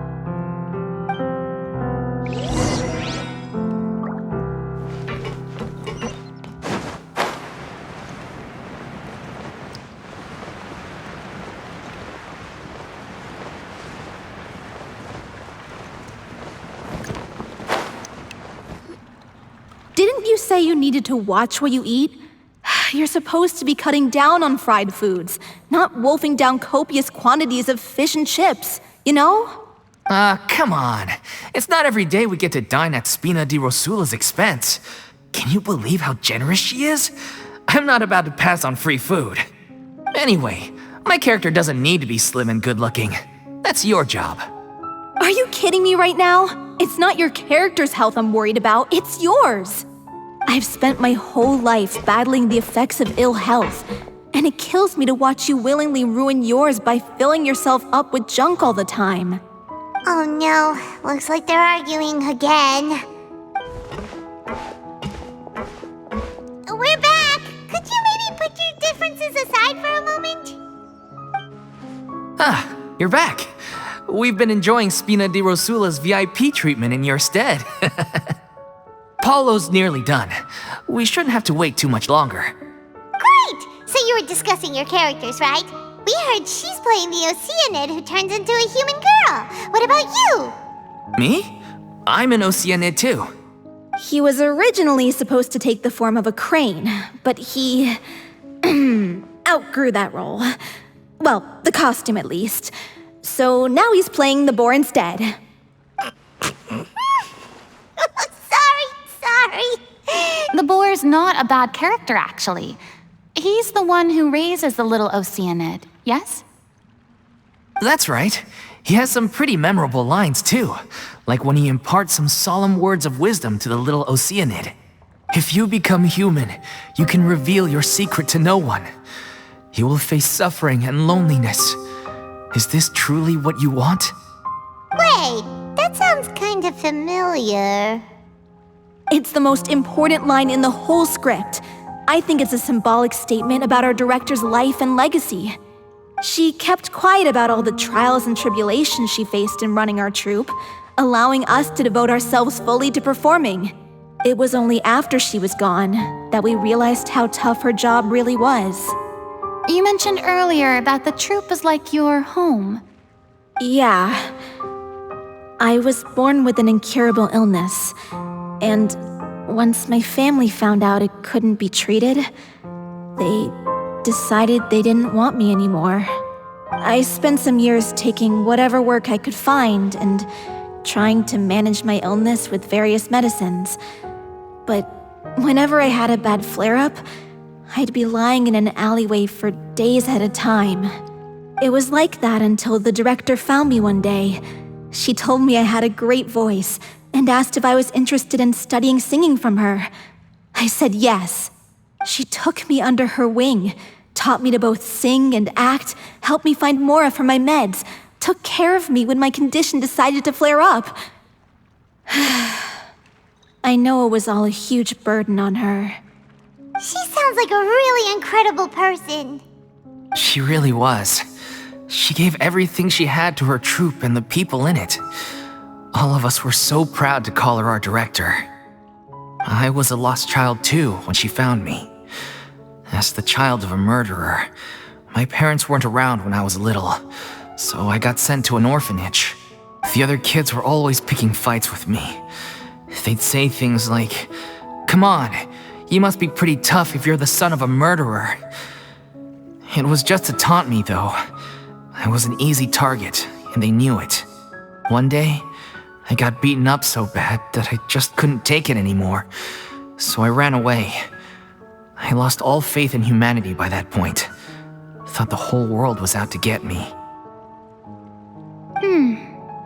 Speaker 5: Didn't you say you needed to watch what you eat? You're supposed to be cutting down on fried foods, not wolfing down copious quantities of fish and chips, you know?
Speaker 3: Come on. It's not every day we get to dine at Spina di Rosula's expense. Can you believe how generous she is? I'm not about to pass on free food. Anyway, my character doesn't need to be slim and good-looking. That's your job.
Speaker 5: Are you kidding me right now? It's not your character's health I'm worried about, it's yours. I've spent my whole life battling the effects of ill health, and it kills me to watch you willingly ruin yours by filling yourself up with junk all the time.
Speaker 1: Oh no, looks like they're arguing again. We're back! Could you maybe put your differences aside for a moment?
Speaker 3: Ah, you're back. We've been enjoying Spina di Rosula's VIP treatment in your stead. Paulo's nearly done. We shouldn't have to wait too much longer.
Speaker 1: Great! So you were discussing your characters, right? We heard she's playing the Oceanid who turns into a human girl. What about you?
Speaker 3: Me? I'm an Oceanid too.
Speaker 5: He was originally supposed to take the form of a crane, but he outgrew that role. Well, the costume at least. So now he's playing the boar instead.
Speaker 1: Sorry.
Speaker 4: The boar's not a bad character, actually. He's the one who raises the little Oceanid, yes?
Speaker 3: That's right. He has some pretty memorable lines, too. Like when he imparts some solemn words of wisdom to the little Oceanid. If you become human, you can reveal your secret to no one. You will face suffering and loneliness. Is this truly what you want?
Speaker 1: Wait, that sounds kind of familiar.
Speaker 5: It's the most important line in the whole script. I think it's a symbolic statement about our director's life and legacy. She kept quiet about all the trials and tribulations she faced in running our troupe, allowing us to devote ourselves fully to performing. It was only after she was gone that we realized how tough her job really was.
Speaker 4: You mentioned earlier that the troupe is like your home.
Speaker 5: Yeah. I was born with an incurable illness, and once my family found out it couldn't be treated, they decided they didn't want me anymore. I spent some years taking whatever work I could find and trying to manage my illness with various medicines. But whenever I had a bad flare-up, I'd be lying in an alleyway for days at a time. It was like that until the director found me one day. She told me I had a great voice and asked if I was interested in studying singing from her. I said yes. She took me under her wing, taught me to both sing and act, helped me find Mora for my meds, took care of me when my condition decided to flare up. I know it was all a huge burden on her.
Speaker 1: She sounds like a really incredible person.
Speaker 3: She really was. She gave everything she had to her troupe and the people in it. All of us were so proud to call her our director. I was a lost child too when she found me. As the child of a murderer, my parents weren't around when I was little, so I got sent to an orphanage. The other kids were always picking fights with me. They'd say things like, "Come on, you must be pretty tough if you're the son of a murderer." It was just to taunt me, though. I was an easy target, and they knew it. One day, I got beaten up so bad that I just couldn't take it anymore, so I ran away. I lost all faith in humanity by that point. Thought the whole world was out to get me.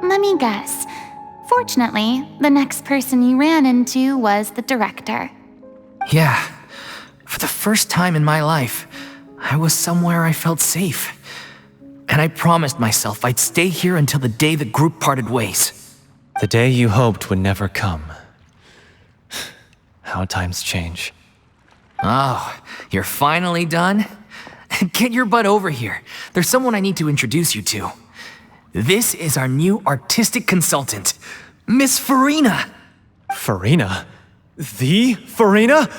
Speaker 4: Let me guess. Fortunately, the next person you ran into was the director.
Speaker 3: Yeah, for the first time in my life, I was somewhere I felt safe. And I promised myself I'd stay here until the day the group parted ways.
Speaker 8: The day you hoped would never come. How times change.
Speaker 3: Oh, you're finally done? Get your butt over here. There's someone I need to introduce you to. This is our new artistic consultant, Miss Furina.
Speaker 8: Furina? The Furina?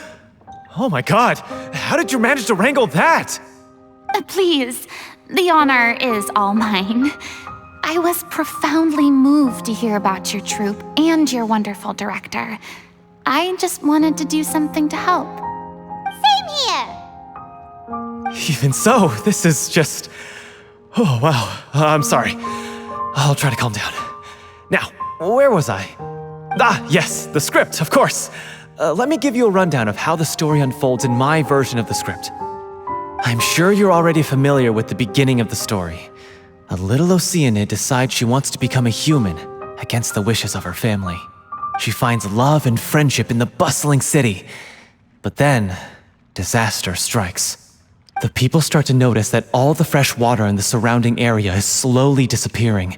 Speaker 8: Oh my god, how did you manage to wrangle that?
Speaker 4: Please, the honor is all mine. I was profoundly moved to hear about your troupe and your wonderful director. I just wanted to do something to help.
Speaker 1: Same here.
Speaker 8: Even so, this is just... Oh wow, I'm sorry. I'll try to calm down. Now, where was I? Ah, yes, the script, of course. Let me give you a rundown of how the story unfolds in my version of the script. I'm sure you're already familiar with the beginning of the story. A little Oceanid decides she wants to become a human against the wishes of her family. She finds love and friendship in the bustling city. But then, disaster strikes. The people start to notice that all the fresh water in the surrounding area is slowly disappearing.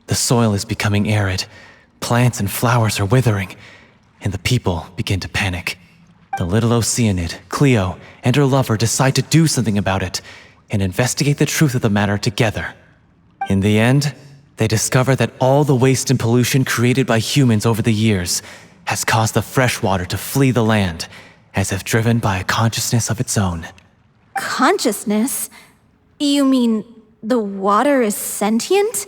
Speaker 8: The soil is becoming arid, plants and flowers are withering, and the people begin to panic. The little Oceanid, Cleo, and her lover decide to do something about it and investigate the truth of the matter together. In the end, they discover that all the waste and pollution created by humans over the years has caused the fresh water to flee the land, as if driven by a consciousness of its own.
Speaker 5: Consciousness? You mean the water is sentient?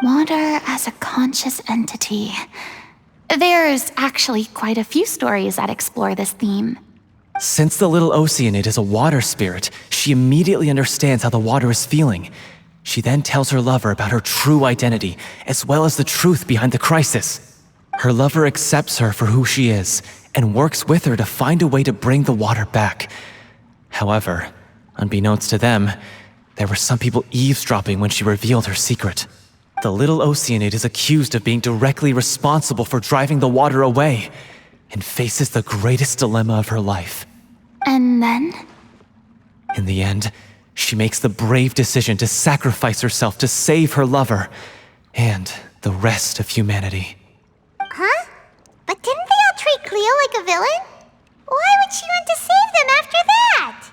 Speaker 4: Water as a conscious entity. There's actually quite a few stories that explore this theme.
Speaker 8: Since the little Oceanid is a water spirit, she immediately understands how the water is feeling. She then tells her lover about her true identity, as well as the truth behind the crisis. Her lover accepts her for who she is and works with her to find a way to bring the water back. However, unbeknownst to them, there were some people eavesdropping when she revealed her secret. The little Oceanid is accused of being directly responsible for driving the water away and faces the greatest dilemma of her life.
Speaker 4: And then?
Speaker 8: In the end, she makes the brave decision to sacrifice herself to save her lover and the rest of humanity.
Speaker 1: Huh? But didn't they all treat Cleo like a villain? Why would she want to save them after that?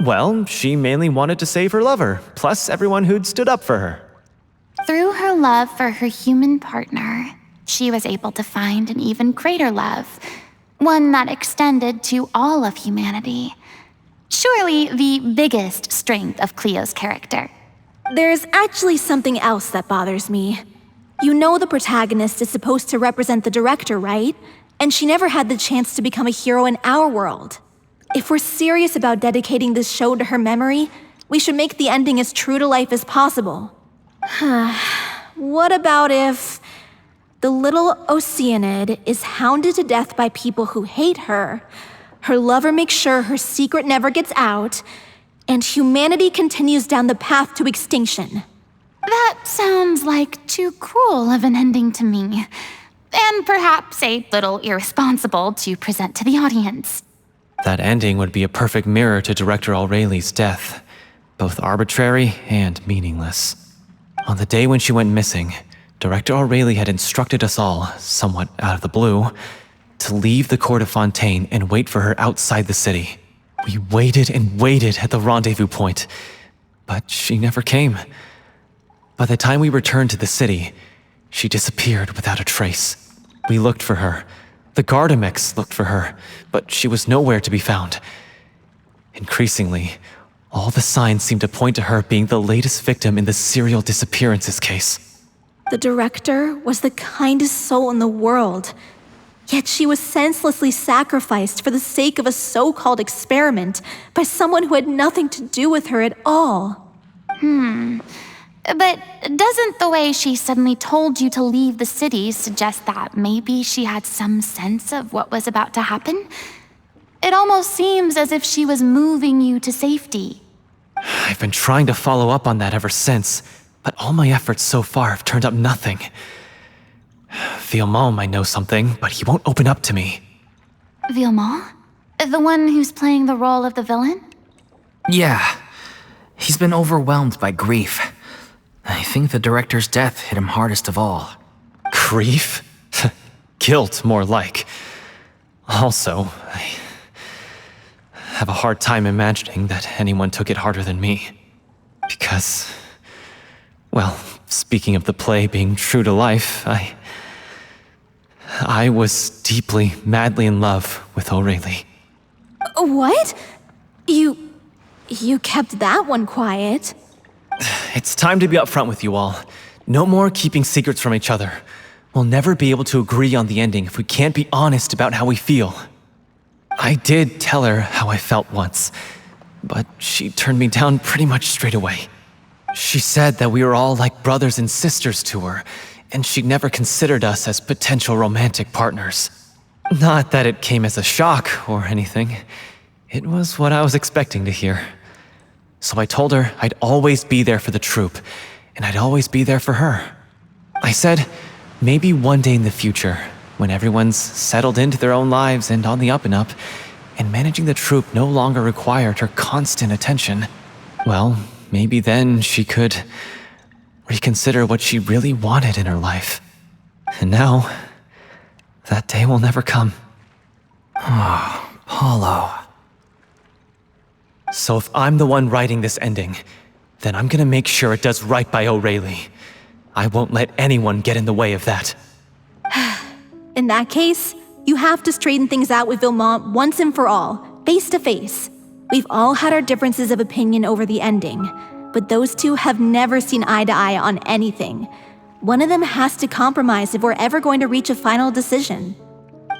Speaker 8: Well, she mainly wanted to save her lover, plus everyone who'd stood up for her.
Speaker 4: Through her love for her human partner, she was able to find an even greater love, one that extended to all of humanity. Surely the biggest strength of Cleo's character.
Speaker 5: There's actually something else that bothers me. You know the protagonist is supposed to represent the director, right? And she never had the chance to become a hero in our world. If we're serious about dedicating this show to her memory, we should make the ending as true to life as possible. What about if the little Oceanid is hounded to death by people who hate her, her lover makes sure her secret never gets out, and humanity continues down the path to extinction?
Speaker 4: That sounds like too cruel of an ending to me, and perhaps a little irresponsible to present to the audience.
Speaker 8: That ending would be a perfect mirror to Director Aurelie's death, both arbitrary and meaningless. On the day when she went missing, Director Aurelie had instructed us all, somewhat out of the blue, to leave the court of Fontaine and wait for her outside the city. We waited and waited at the rendezvous point, but she never came. By the time we returned to the city, she disappeared without a trace. We looked for her. The Gardamex looked for her, but she was nowhere to be found. Increasingly, all the signs seemed to point to her being the latest victim in the serial disappearances case.
Speaker 5: The director was the kindest soul in the world, yet she was senselessly sacrificed for the sake of a so-called experiment by someone who had nothing to do with her at all.
Speaker 4: But doesn't the way she suddenly told you to leave the city suggest that maybe she had some sense of what was about to happen? It almost seems as if she was moving you to safety.
Speaker 8: I've been trying to follow up on that ever since, but all my efforts so far have turned up nothing. Villemont might know something, but he won't open up to me.
Speaker 4: Villemont? The one who's playing the role of the villain?
Speaker 3: Yeah. He's been overwhelmed by grief. I think the director's death hit him hardest of all.
Speaker 8: Grief? Guilt, more like. Also, I have a hard time imagining that anyone took it harder than me. Because, well, speaking of the play being true to life, I was deeply, madly in love with Aurelie.
Speaker 5: What? You kept that one quiet.
Speaker 8: It's time to be upfront with you all. No more keeping secrets from each other. We'll never be able to agree on the ending if we can't be honest about how we feel. I did tell her how I felt once, but she turned me down pretty much straight away. She said that we were all like brothers and sisters to her, and she'd never considered us as potential romantic partners. Not that it came as a shock or anything. It was what I was expecting to hear. So I told her I'd always be there for the troupe, and I'd always be there for her. I said, maybe one day in the future, when everyone's settled into their own lives and on the up and up, and managing the troupe no longer required her constant attention, well, maybe then she could reconsider what she really wanted in her life. And now, that day will never come.
Speaker 3: Paulo.
Speaker 8: So if I'm the one writing this ending, then I'm gonna make sure it does right by Aurelie. I won't let anyone get in the way of that.
Speaker 5: In that case, you have to straighten things out with Villemont once and for all, face to face. We've all had our differences of opinion over the ending, but those two have never seen eye to eye on anything. One of them has to compromise if we're ever going to reach a final decision.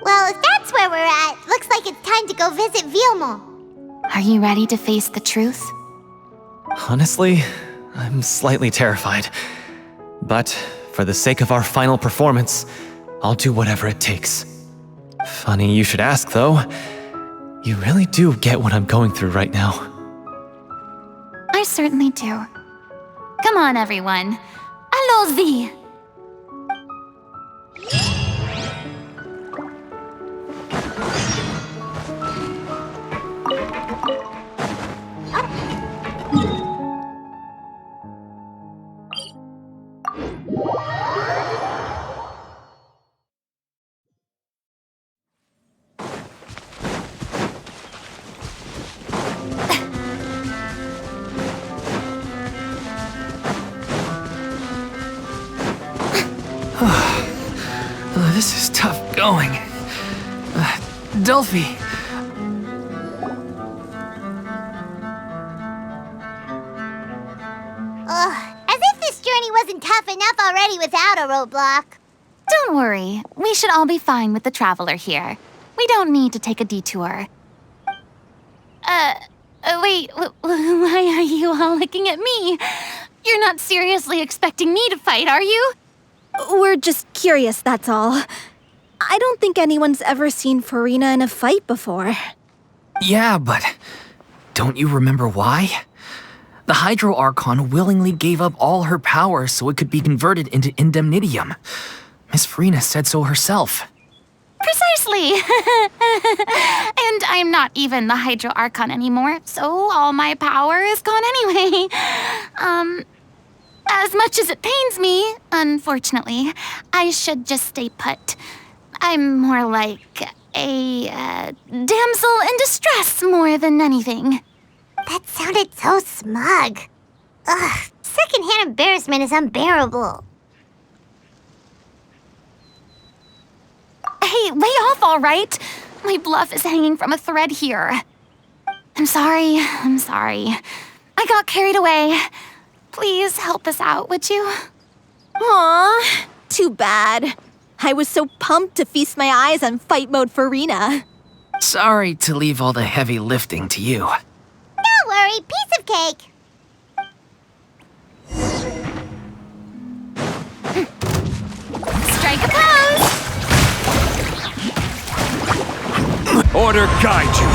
Speaker 1: Well, if that's where we're at, looks like it's time to go visit Villemont.
Speaker 4: Are you ready to face the truth?
Speaker 8: Honestly, I'm slightly terrified. But for the sake of our final performance, I'll do whatever it takes. Funny you should ask, though. You really do get what I'm going through right now.
Speaker 4: I certainly do. Come on, everyone. Allons-y!
Speaker 3: This is tough going. Delphi.
Speaker 1: As if this journey wasn't tough enough already without a roadblock.
Speaker 4: Don't worry. We should all be fine with the traveler here. We don't need to take a detour. Wait, why are you all looking at me? You're not seriously expecting me to fight, are you?
Speaker 5: We're just curious, that's all. I don't think anyone's ever seen Furina in a fight before.
Speaker 3: Yeah, but don't you remember why? The Hydro Archon willingly gave up all her power so it could be converted into indemnitium. Miss Furina said so herself.
Speaker 4: Precisely! And I'm not even the Hydro Archon anymore, so all my power is gone anyway. As much as it pains me, unfortunately, I should just stay put. I'm more like a damsel in distress more than anything.
Speaker 1: That sounded so smug. Ugh, secondhand embarrassment is unbearable.
Speaker 4: Hey, lay off, all right? My bluff is hanging from a thread here. I'm sorry. I got carried away. Please help us out, would you?
Speaker 5: Aw, too bad. I was so pumped to feast my eyes on fight mode Furina.
Speaker 3: Sorry to leave all the heavy lifting to you.
Speaker 1: Don't worry, piece of cake.
Speaker 4: Strike a pose!
Speaker 10: Order guide you.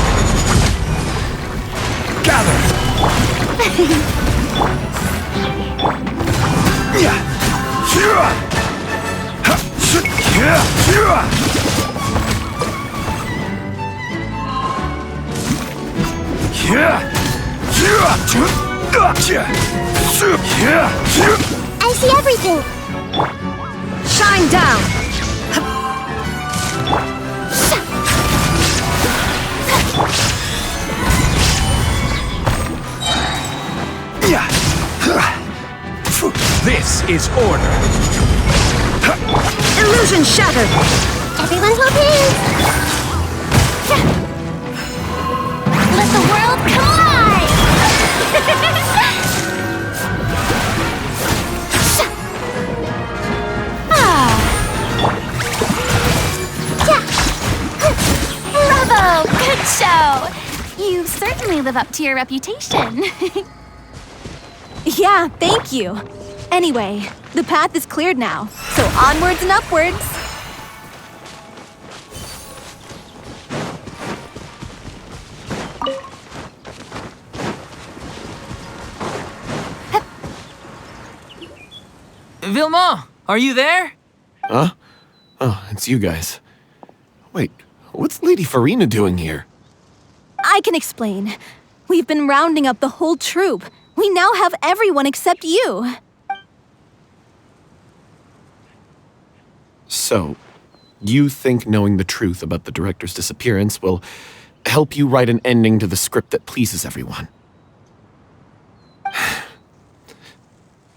Speaker 10: Gather.
Speaker 1: I see everything.
Speaker 7: Shine down!
Speaker 10: This is order.
Speaker 7: Illusion shattered!
Speaker 1: Everyone hold hands.
Speaker 4: Let the world collide! Bravo! Good show! You certainly live up to your reputation.
Speaker 5: Yeah, thank you. Anyway, the path is cleared now, so onwards and upwards.
Speaker 3: Vilma, are you there?
Speaker 10: Huh? Oh, it's you guys. Wait, what's Lady Furina doing here?
Speaker 5: I can explain. We've been rounding up the whole troop. We now have everyone except you.
Speaker 10: So, you think knowing the truth about the director's disappearance will help you write an ending to the script that pleases everyone?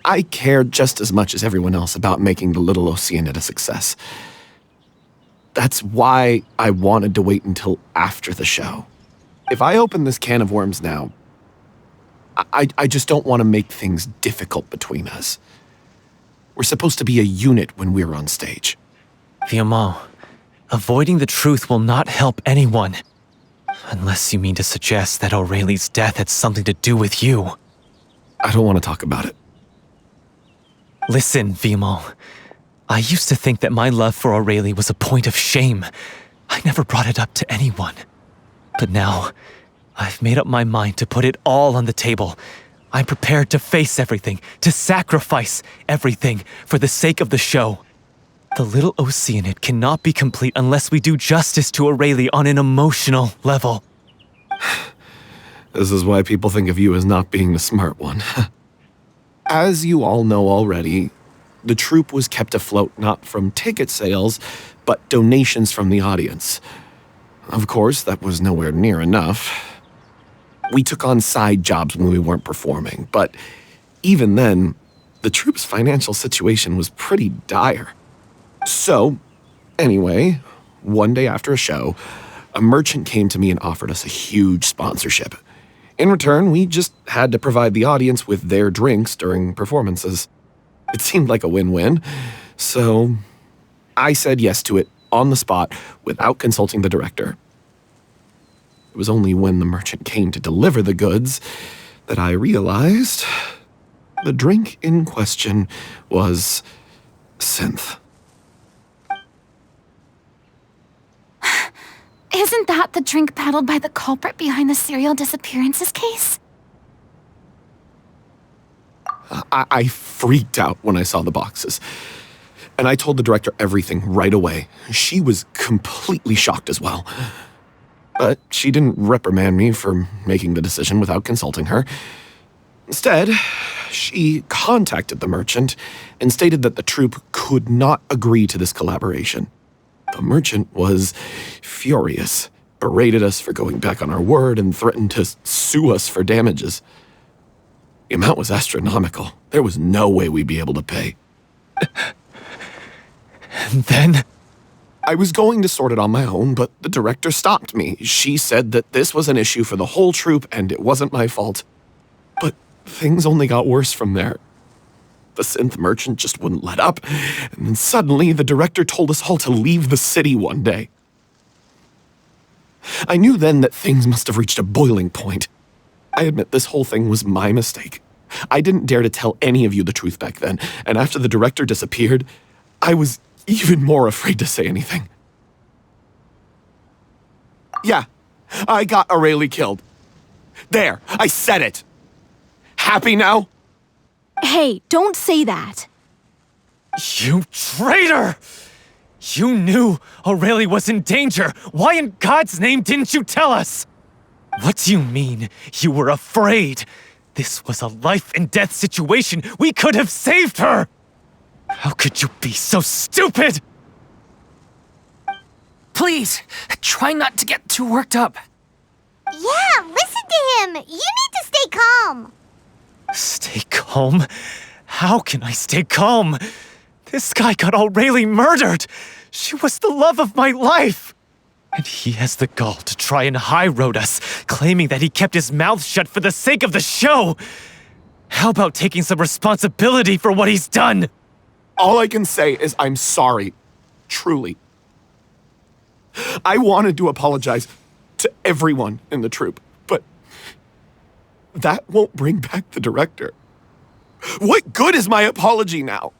Speaker 10: I care just as much as everyone else about making the Little Oceanid a success. That's why I wanted to wait until after the show. If I open this can of worms now, I just don't want to make things difficult between us. We're supposed to be a unit when we're on stage.
Speaker 8: Vilma, avoiding the truth will not help anyone. Unless you mean to suggest that Aurelie's death had something to do with you.
Speaker 10: I don't want to talk about it.
Speaker 8: Listen, Vilma. I used to think that my love for Aurelie was a point of shame. I never brought it up to anyone. But now, I've made up my mind to put it all on the table. I'm prepared to face everything, to sacrifice everything for the sake of the show. The Little Oceanid cannot be complete unless we do justice to Aurelie on an emotional level.
Speaker 10: This is why people think of you as not being the smart one. As you all know already, the troupe was kept afloat not from ticket sales, but donations from the audience. Of course, that was nowhere near enough. We took on side jobs when we weren't performing, but even then, the troupe's financial situation was pretty dire. So, anyway, one day after a show, a merchant came to me and offered us a huge sponsorship. In return, we just had to provide the audience with their drinks during performances. It seemed like a win-win, so I said yes to it on the spot without consulting the director. It was only when the merchant came to deliver the goods that I realized the drink in question was synth.
Speaker 4: Isn't that the drink paddled by the culprit behind the serial disappearances case?
Speaker 10: I freaked out when I saw the boxes. And I told the director everything right away. She was completely shocked as well. But she didn't reprimand me for making the decision without consulting her. Instead, she contacted the merchant and stated that the troupe could not agree to this collaboration. The merchant was furious, berated us for going back on our word, and threatened to sue us for damages. The amount was astronomical. There was no way we'd be able to pay.
Speaker 8: And then?
Speaker 10: I was going to sort it on my own, but the director stopped me. She said that this was an issue for the whole troupe and it wasn't my fault. But things only got worse from there. The synth merchant just wouldn't let up, and then suddenly the director told us all to leave the city one day. I knew then that things must have reached a boiling point. I admit this whole thing was my mistake. I didn't dare to tell any of you the truth back then, and after the director disappeared, I was even more afraid to say anything. Yeah, I got Aurelie killed. There, I said it. Happy now?
Speaker 5: Hey, don't say that.
Speaker 8: You traitor! You knew Aurelie was in danger. Why in God's name didn't you tell us? What do you mean, you were afraid? This was a life and death situation. We could have saved her! How could you be so stupid?
Speaker 3: Please, try not to get too worked up.
Speaker 1: Yeah, listen to him. You need to stay calm.
Speaker 8: Stay calm? How can I stay calm? This guy got Aurelie murdered. She was the love of my life. And he has the gall to try and high-road us, claiming that he kept his mouth shut for the sake of the show. How about taking some responsibility for what he's done?
Speaker 10: All I can say is I'm sorry. Truly. I wanted to apologize to everyone in the troupe, but that won't bring back the director. What good is my apology now?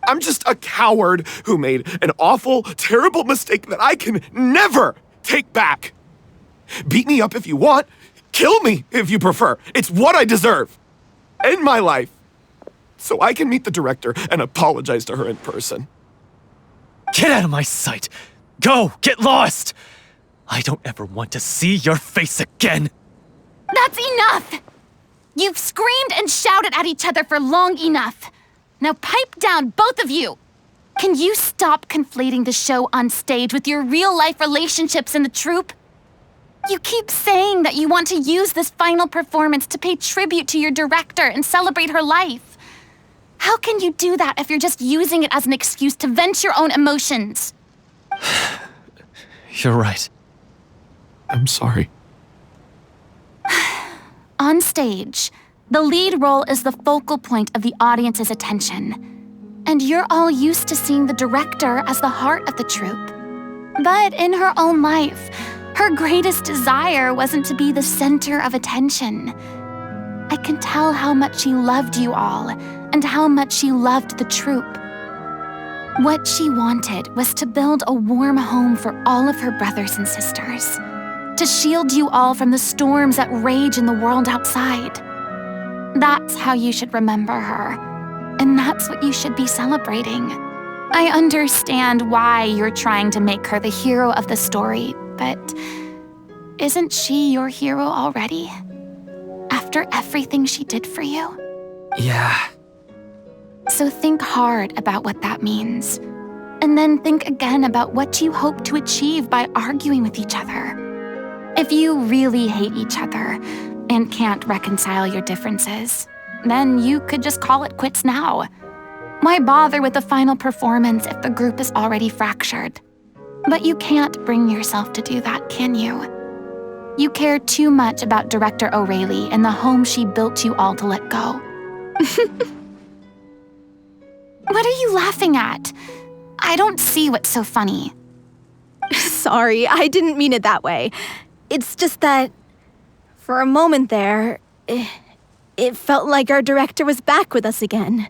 Speaker 10: I'm just a coward who made an awful, terrible mistake that I can never take back. Beat me up if you want. Kill me if you prefer. It's what I deserve. End my life. So I can meet the director and apologize to her in person.
Speaker 8: Get out of my sight! Go! Get lost! I don't ever want to see your face again!
Speaker 4: That's enough! You've screamed and shouted at each other for long enough. Now pipe down, both of you! Can you stop conflating the show on stage with your real-life relationships in the troupe? You keep saying that you want to use this final performance to pay tribute to your director and celebrate her life. How can you do that if you're just using it as an excuse to vent your own emotions?
Speaker 8: You're right.
Speaker 10: I'm sorry.
Speaker 4: On stage, the lead role is the focal point of the audience's attention. And you're all used to seeing the director as the heart of the troupe. But in her own life, her greatest desire wasn't to be the center of attention. I can tell how much she loved you all, and how much she loved the troupe. What she wanted was to build a warm home for all of her brothers and sisters, to shield you all from the storms that rage in the world outside. That's how you should remember her, and that's what you should be celebrating. I understand why you're trying to make her the hero of the story, but isn't she your hero already? After everything she did for you?
Speaker 3: Yeah.
Speaker 4: So think hard about what that means. And then think again about what you hope to achieve by arguing with each other. If you really hate each other and can't reconcile your differences, then you could just call it quits now. Why bother with the final performance if the group is already fractured? But you can't bring yourself to do that, can you? You care too much about Director O'Reilly and the home she built you all to let go. What are you laughing at? I don't see what's so funny.
Speaker 5: Sorry, I didn't mean it that way. It's just that, for a moment there, it felt like our director was back with us again.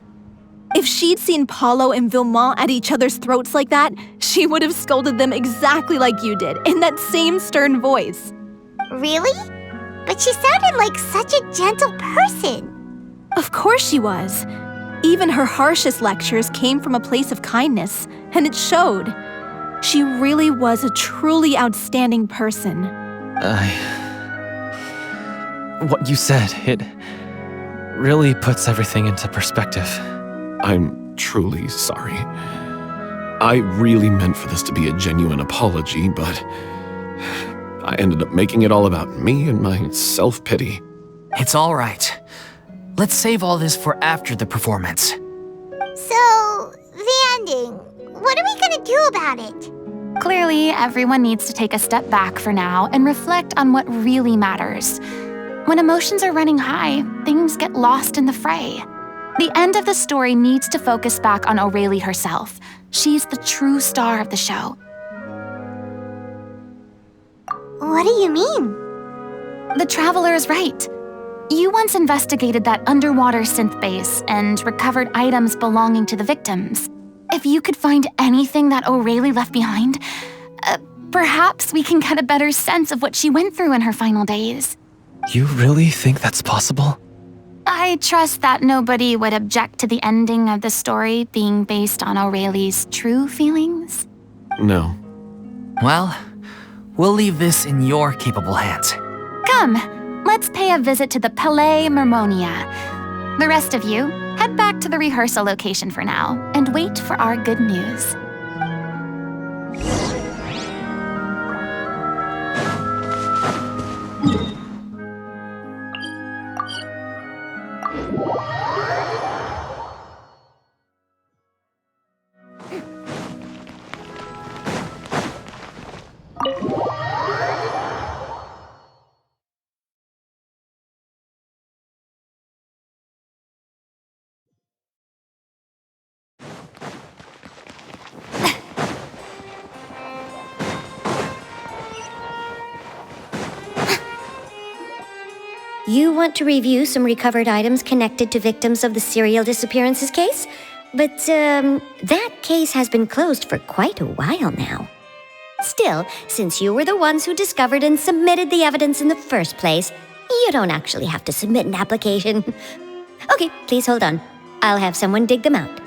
Speaker 5: If she'd seen Paulo and Villemont at each other's throats like that, she would have scolded them exactly like you did, in that same stern voice.
Speaker 1: Really? But she sounded like such a gentle person.
Speaker 5: Of course she was. Even her harshest lectures came from a place of kindness, and it showed. She really was a truly outstanding person.
Speaker 8: What you said, it really puts everything into perspective.
Speaker 10: I'm truly sorry. I really meant for this to be a genuine apology, but I ended up making it all about me and my self-pity.
Speaker 3: It's all right. Let's save all this for after the performance.
Speaker 1: So, the ending. What are we gonna do about it?
Speaker 4: Clearly, everyone needs to take a step back for now and reflect on what really matters. When emotions are running high, things get lost in the fray. The end of the story needs to focus back on O'Reilly herself. She's the true star of the show.
Speaker 1: What do you mean?
Speaker 4: The Traveler is right. You once investigated that underwater synth base and recovered items belonging to the victims. If you could find anything that O'Reilly left behind, perhaps we can get a better sense of what she went through in her final days.
Speaker 8: You really think that's possible?
Speaker 4: I trust that nobody would object to the ending of the story being based on O'Reilly's true feelings.
Speaker 10: No.
Speaker 3: Well, we'll leave this in your capable hands.
Speaker 4: Come, let's pay a visit to the Palais Mermonia. The rest of you, head back to the rehearsal location for now and wait for our good news.
Speaker 11: You want to review some recovered items connected to victims of the serial disappearances case? But, that case has been closed for quite a while now. Still, since you were the ones who discovered and submitted the evidence in the first place, you don't actually have to submit an application. Okay, please hold on. I'll have someone dig them out.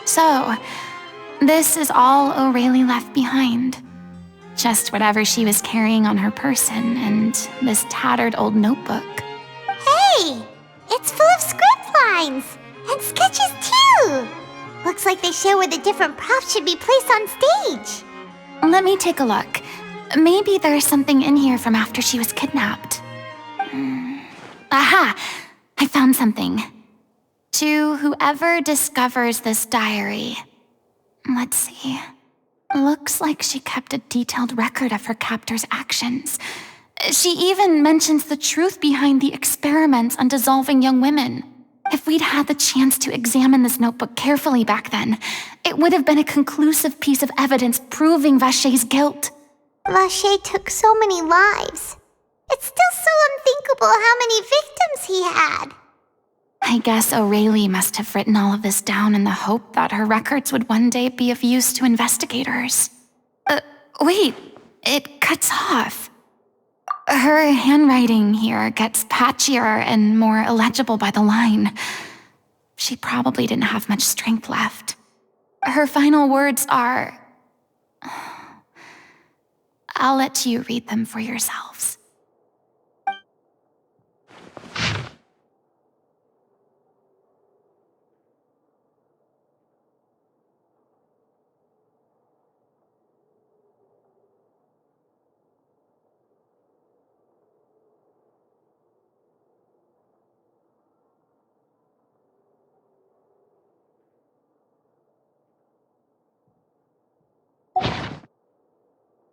Speaker 4: So, this is all O'Reilly left behind. Just whatever she was carrying on her person and this tattered old notebook.
Speaker 1: Hey! It's full of script lines! And sketches too! Looks like they show where the different props should be placed on stage.
Speaker 4: Let me take a look. Maybe there's something in here from after she was kidnapped. Aha! I found something. To whoever discovers this diary. Let's see. Looks like she kept a detailed record of her captor's actions. She even mentions the truth behind the experiments on dissolving young women. If we'd had the chance to examine this notebook carefully back then, it would have been a conclusive piece of evidence proving Vachey's guilt.
Speaker 1: Vachey took so many lives. It's still so unthinkable how many victims he had.
Speaker 4: I guess O'Reilly must have written all of this down in the hope that her records would one day be of use to investigators. Wait, it cuts off. Her handwriting here gets patchier and more illegible by the line. She probably didn't have much strength left. Her final words are... I'll let you read them for yourselves.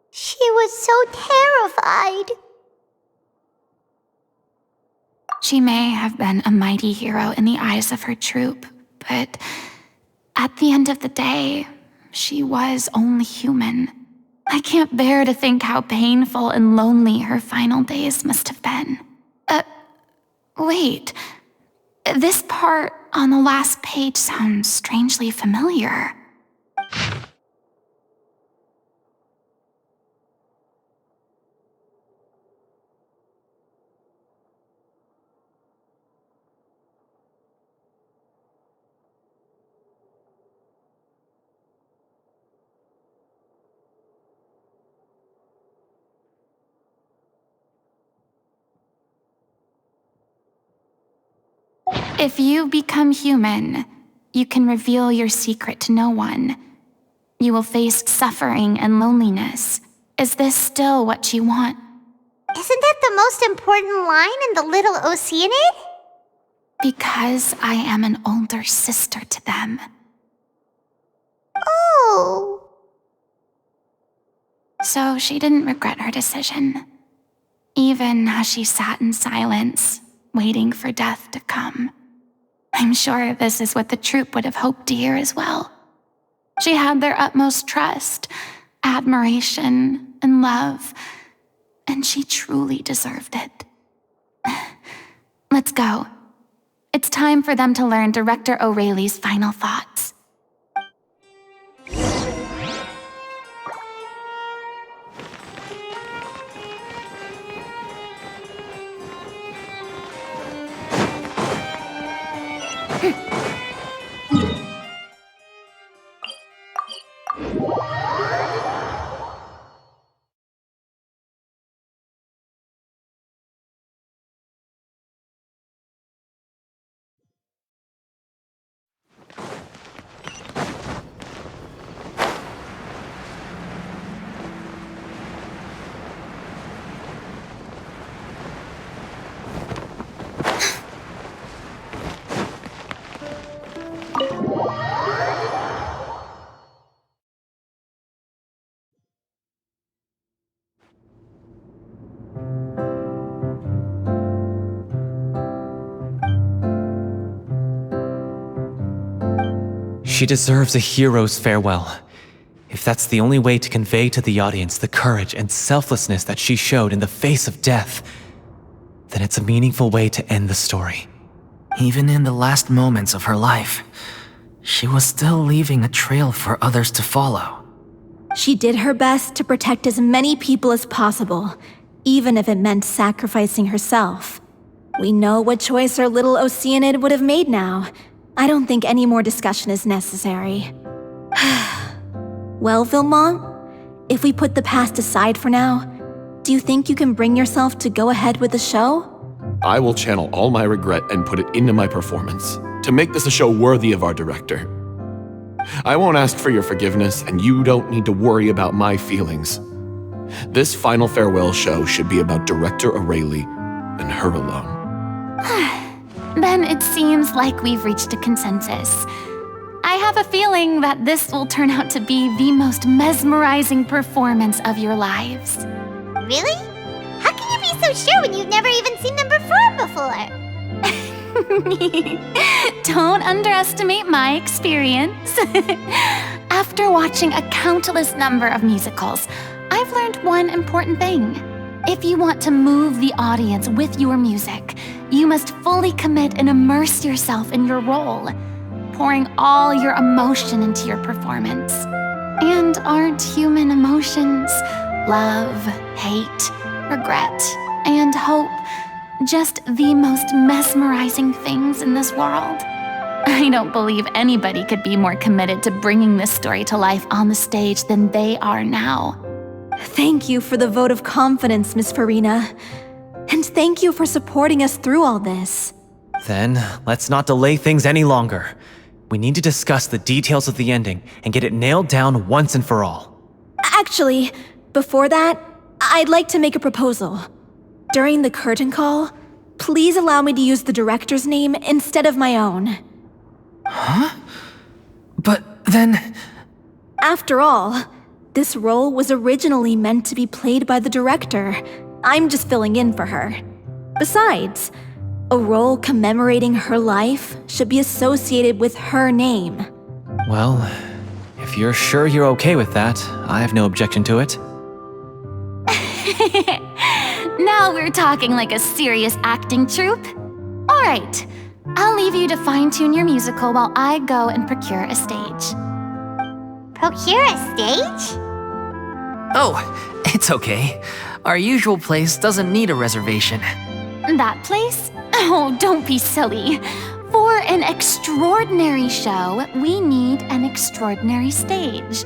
Speaker 1: She was so terrified.
Speaker 4: She may have been a mighty hero in the eyes of her troop, but at the end of the day, she was only human. I can't bear to think how painful and lonely her final days must have been. Wait. This part on the last page sounds strangely familiar. If you become human, you can reveal your secret to no one. You will face suffering and loneliness. Is this still what you want?
Speaker 1: Isn't that the most important line in the Little Oceanid?
Speaker 4: Because I am an older sister to them.
Speaker 1: Oh.
Speaker 4: So she didn't regret her decision, even as she sat in silence, waiting for death to come. I'm sure this is what the troupe would have hoped to hear as well. She had their utmost trust, admiration, and love, and she truly deserved it. Let's go. It's time for them to learn Director O'Reilly's final thoughts.
Speaker 8: She deserves a hero's farewell. If that's the only way to convey to the audience the courage and selflessness that she showed in the face of death, then it's a meaningful way to end the story.
Speaker 3: Even in the last moments of her life, she was still leaving a trail for others to follow.
Speaker 5: She did her best to protect as many people as possible, even if it meant sacrificing herself. We know what choice our little Oceanid would have made now. I don't think any more discussion is necessary. Well, Vilmont, if we put the past aside for now, do you think you can bring yourself to go ahead with the show?
Speaker 10: I will channel all my regret and put it into my performance, to make this a show worthy of our director. I won't ask for your forgiveness, and you don't need to worry about my feelings. This final farewell show should be about Director O'Reilly and her alone.
Speaker 4: Then it seems like we've reached a consensus. I have a feeling that this will turn out to be the most mesmerizing performance of your lives.
Speaker 1: Really? How can you be so sure when you've never even seen them perform before?
Speaker 4: Don't underestimate my experience. After watching a countless number of musicals, I've learned one important thing. If you want to move the audience with your music, you must fully commit and immerse yourself in your role, pouring all your emotion into your performance. And aren't human emotions, love, hate, regret, and hope, just the most mesmerizing things in this world? I don't believe anybody could be more committed to bringing this story to life on the stage than they are now.
Speaker 5: Thank you for the vote of confidence, Miss Furina. And thank you for supporting us through all this.
Speaker 8: Then, let's not delay things any longer. We need to discuss the details of the ending and get it nailed down once and for all.
Speaker 5: Actually, before that, I'd like to make a proposal. During the curtain call, please allow me to use the director's name instead of my own.
Speaker 3: Huh? But then...
Speaker 5: After all, this role was originally meant to be played by the director. I'm just filling in for her. Besides, a role commemorating her life should be associated with her name.
Speaker 8: Well, if you're sure you're okay with that, I have no objection to it.
Speaker 4: Now we're talking like a serious acting troupe. All right, I'll leave you to fine-tune your musical while I go and procure a stage.
Speaker 1: Procure a stage?
Speaker 3: Oh, it's okay. Our usual place doesn't need a reservation.
Speaker 4: That place? Oh, don't be silly. For an extraordinary show, we need an extraordinary stage.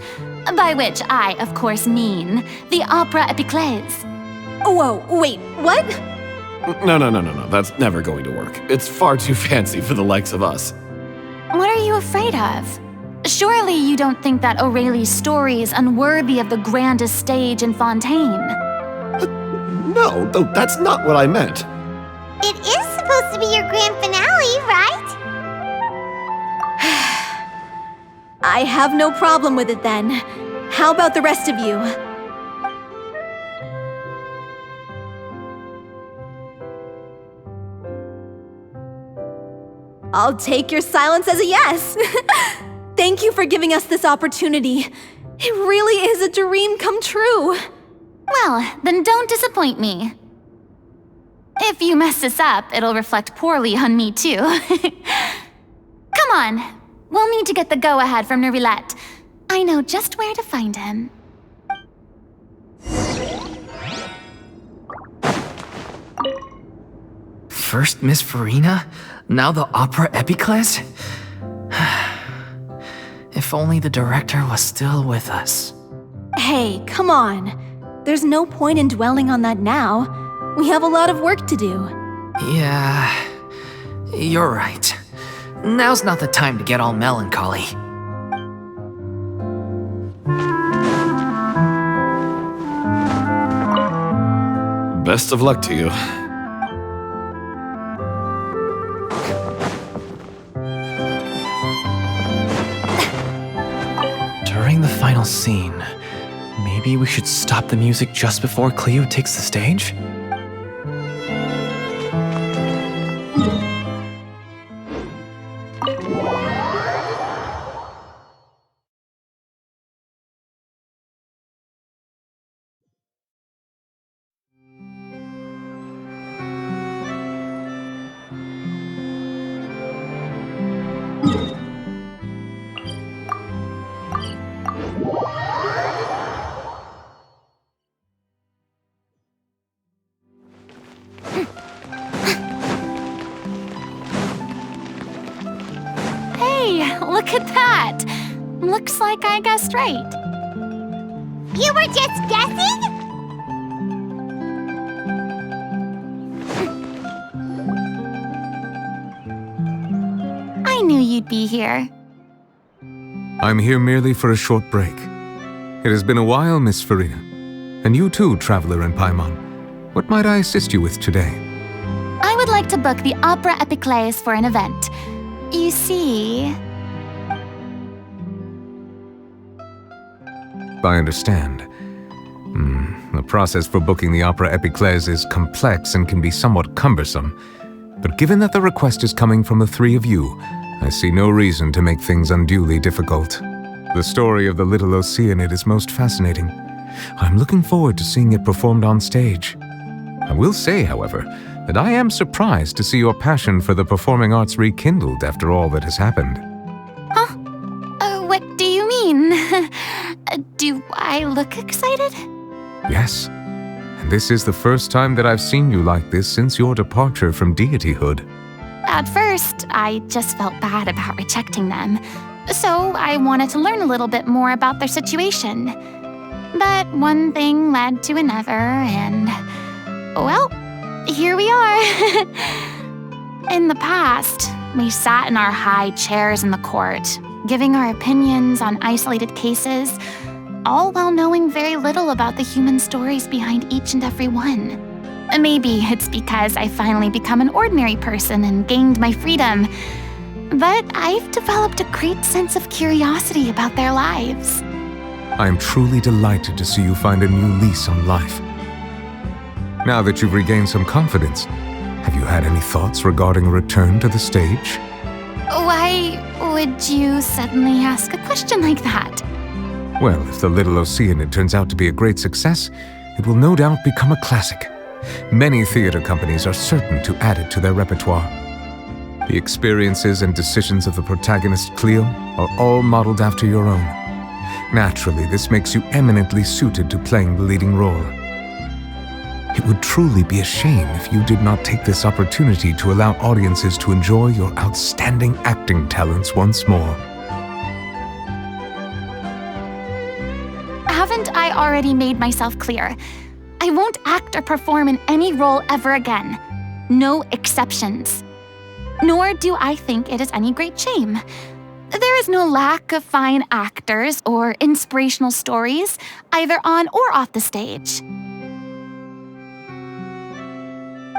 Speaker 4: By which I, of course, mean the Opera Epiclese.
Speaker 5: Whoa, wait, what?
Speaker 10: No. That's never going to work. It's far too fancy for the likes of us.
Speaker 4: What are you afraid of? Surely you don't think that Aurelie's story is unworthy of the grandest stage in Fontaine.
Speaker 10: No, that's not what I meant.
Speaker 1: It is supposed to be your grand finale, right?
Speaker 5: I have no problem with it then. How about the rest of you? I'll take your silence as a yes. Thank you for giving us this opportunity. It really is a dream come true.
Speaker 4: Well, then don't disappoint me. If you mess this up, it'll reflect poorly on me too. Come on, we'll need to get the go-ahead from Nervilette. I know just where to find him.
Speaker 3: First Miss Furina, now the Opera Epiclese? If only the director was still with us.
Speaker 5: Hey, come on. There's no point in dwelling on that now. We have a lot of work to do.
Speaker 3: Yeah, you're right. Now's not the time to get all melancholy.
Speaker 10: Best of luck to you.
Speaker 8: During the final scene, maybe we should stop the music just before Cleo takes the stage?
Speaker 4: Hey, look at that! Looks like I guessed right.
Speaker 1: You were just guessing?
Speaker 4: I knew you'd be here.
Speaker 12: I'm here merely for a short break. It has been a while, Miss Furina. And you too, traveler in Paimon. What might I assist you with today?
Speaker 4: I would like to book the Opera Epiclese for an event. You see...
Speaker 12: I understand. The process for booking the Opera Epiclese is complex and can be somewhat cumbersome. But given that the request is coming from the three of you, I see no reason to make things unduly difficult. The story of the Little Oceanid is most fascinating. I'm looking forward to seeing it performed on stage. I will say, however, that I am surprised to see your passion for the performing arts rekindled after all that has happened.
Speaker 4: Huh? What do you mean? Do I look excited?
Speaker 12: Yes. And this is the first time that I've seen you like this since your departure from deityhood.
Speaker 4: At first, I just felt bad about rejecting them, so I wanted to learn a little bit more about their situation. But one thing led to another, and, well, here we are. In the past, we sat in our high chairs in the court, giving our opinions on isolated cases, all while knowing very little about the human stories behind each and every one. Maybe it's because I finally become an ordinary person and gained my freedom, but I've developed a great sense of curiosity about their lives.
Speaker 12: I am truly delighted to see you find a new lease on life. Now that you've regained some confidence, have you had any thoughts regarding a return to the stage?
Speaker 4: Why would you suddenly ask a question like that?
Speaker 12: Well, if The Little Oceanid turns out to be a great success, it will no doubt become a classic. Many theater companies are certain to add it to their repertoire. The experiences and decisions of the protagonist, Cleo, are all modeled after your own. Naturally, this makes you eminently suited to playing the leading role. It would truly be a shame if you did not take this opportunity to allow audiences to enjoy your outstanding acting talents once more.
Speaker 4: Haven't I already made myself clear? I won't act or perform in any role ever again. No exceptions. Nor do I think it is any great shame. There is no lack of fine actors or inspirational stories, either on or off the stage.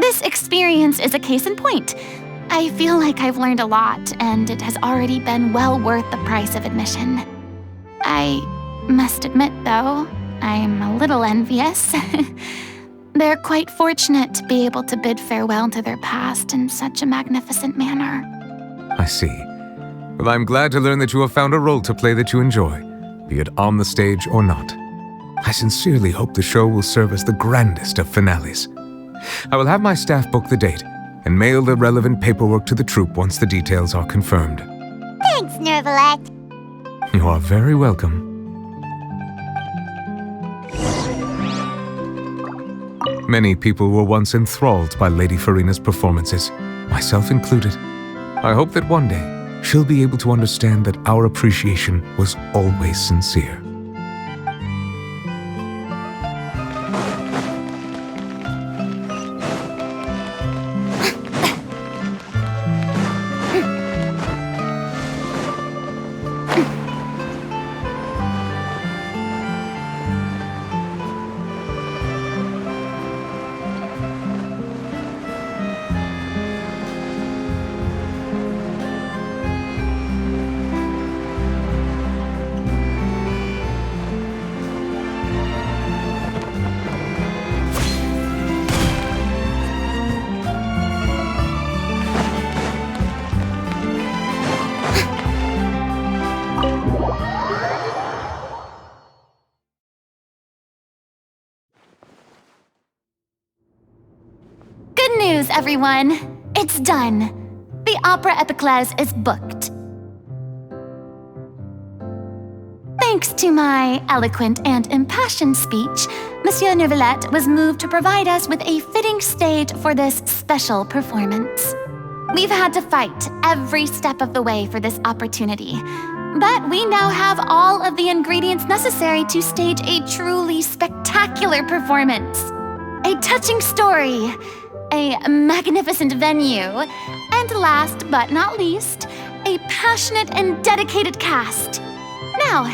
Speaker 4: This experience is a case in point. I feel like I've learned a lot, and it has already been well worth the price of admission. I must admit, though, I'm a little envious. They're quite fortunate to be able to bid farewell to their past in such a magnificent manner.
Speaker 12: I see. Well, I'm glad to learn that you have found a role to play that you enjoy, be it on the stage or not. I sincerely hope the show will serve as the grandest of finales. I will have my staff book the date and mail the relevant paperwork to the troupe once the details are confirmed.
Speaker 1: Thanks, Nervalette.
Speaker 12: You are very welcome. Many people were once enthralled by Lady Furina's performances, myself included. I hope that one day she'll be able to understand that our appreciation was always sincere.
Speaker 4: Good news, everyone! It's done. The Opera Epiclese is booked. Thanks to my eloquent and impassioned speech, Monsieur Nervalette was moved to provide us with a fitting stage for this special performance. We've had to fight every step of the way for this opportunity, but we now have all of the ingredients necessary to stage a truly spectacular performance. A touching story, a magnificent venue, and last but not least, a passionate and dedicated cast. Now,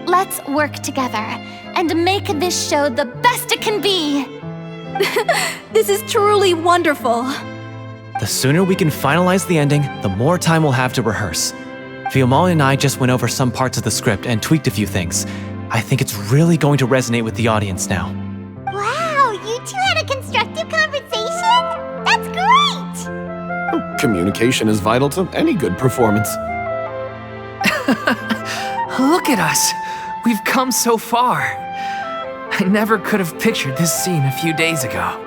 Speaker 4: let's work together and make this show the best it can be.
Speaker 5: This is truly wonderful.
Speaker 8: The sooner we can finalize the ending, the more time we'll have to rehearse. Fiamma and I just went over some parts of the script and tweaked a few things. I think it's really going to resonate with the audience now.
Speaker 1: Wow, you two had a constructive conversation? That's great!
Speaker 10: Communication is vital to any good performance.
Speaker 3: Look at us! We've come so far. I never could have pictured this scene a few days ago.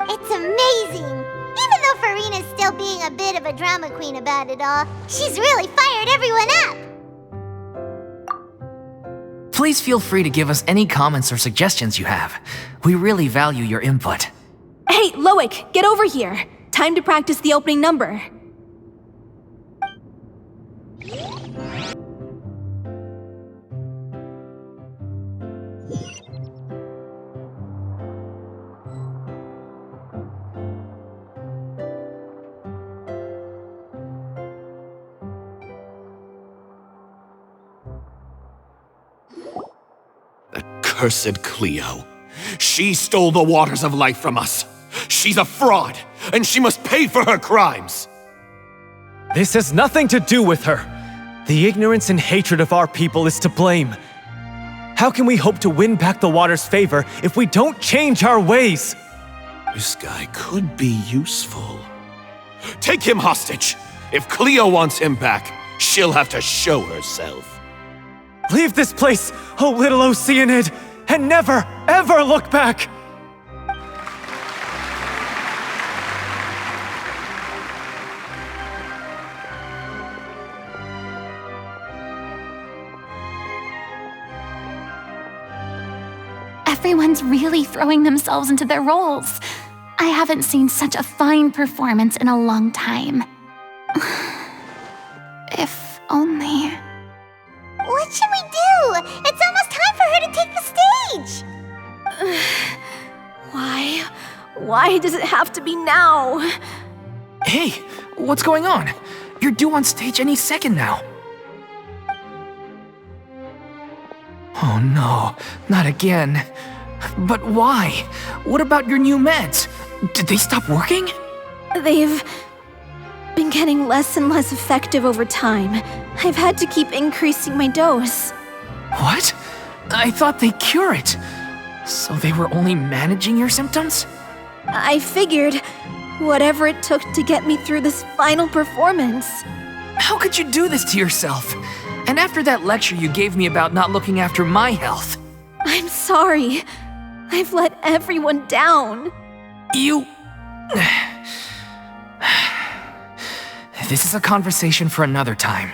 Speaker 1: It's amazing! Even though Furina's still being a bit of a drama queen about it all, she's really fired everyone up!
Speaker 3: Please feel free to give us any comments or suggestions you have. We really value your input.
Speaker 5: Hey, Loic, get over here. Time to practice the opening number.
Speaker 10: Cursed Cleo. She stole the waters of life from us. She's a fraud, and she must pay for her crimes.
Speaker 8: This has nothing to do with her. The ignorance and hatred of our people is to blame. How can we hope to win back the water's favor if we don't change our ways?
Speaker 10: This guy could be useful. Take him hostage. If Cleo wants him back, she'll have to show herself.
Speaker 8: Leave this place, oh little Oceanid, and never, ever look back!
Speaker 4: Everyone's really throwing themselves into their roles. I haven't seen such a fine performance in a long time. If only...
Speaker 1: What should we do? It's almost time for her to take the stage!
Speaker 5: Why does it have to be now?
Speaker 3: Hey, what's going on? You're due on stage any second now. Oh no, not again. But why? What about your new meds? Did they stop working?
Speaker 5: They've been getting less and less effective over time. I've had to keep increasing my dose.
Speaker 3: What? I thought they cure it. So they were only managing your symptoms?
Speaker 5: I figured whatever it took to get me through this final performance.
Speaker 3: How could you do this to yourself? And after that lecture you gave me about not looking after my health.
Speaker 5: I'm sorry. I've let everyone down.
Speaker 3: You... This is a conversation for another time.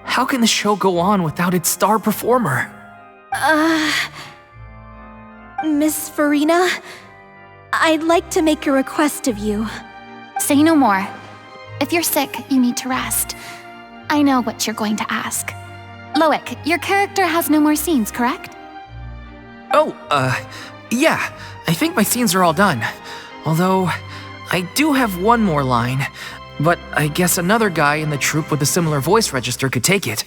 Speaker 3: How can the show go on without its star performer?
Speaker 5: Miss Furina, I'd like to make a request of you.
Speaker 4: Say no more. If you're sick, you need to rest. I know what you're going to ask. Loic, your character has no more scenes, correct?
Speaker 3: Oh, yeah. I think my scenes are all done. Although, I do have one more line. But I guess another guy in the troupe with a similar voice register could take it.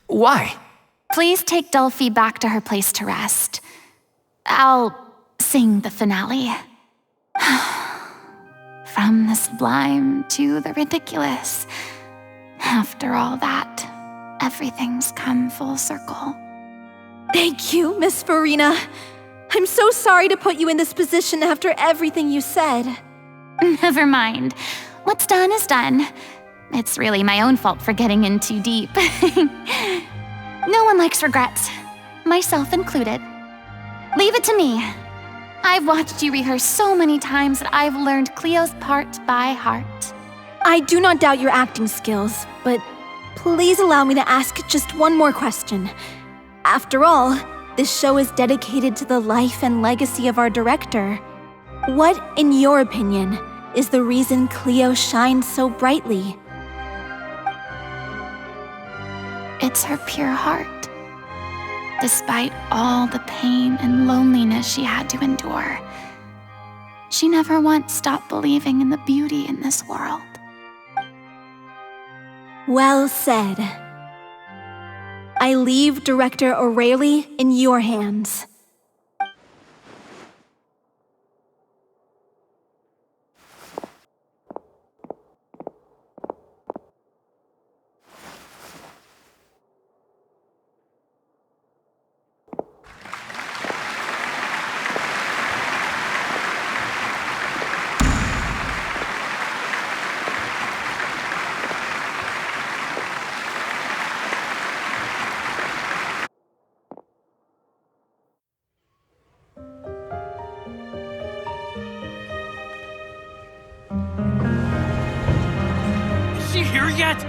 Speaker 3: Why?
Speaker 4: Please take Delphi back to her place to rest. I'll sing the finale. From the sublime to the ridiculous. After all that, everything's come full circle.
Speaker 5: Thank you, Miss Furina. I'm so sorry to put you in this position after everything you said.
Speaker 4: Never mind. What's done is done. It's really my own fault for getting in too deep. No one likes regrets, myself included. Leave it to me. I've watched you rehearse so many times that I've learned Cleo's part by heart.
Speaker 5: I do not doubt your acting skills, but please allow me to ask just one more question. After all, this show is dedicated to the life and legacy of our director. What, in your opinion, is the reason Cleo shines so brightly?
Speaker 4: It's her pure heart. Despite all the pain and loneliness she had to endure, she never once stopped believing in the beauty in this world.
Speaker 5: Well said. I leave Director O'Reilly in your hands.
Speaker 6: Is she here yet?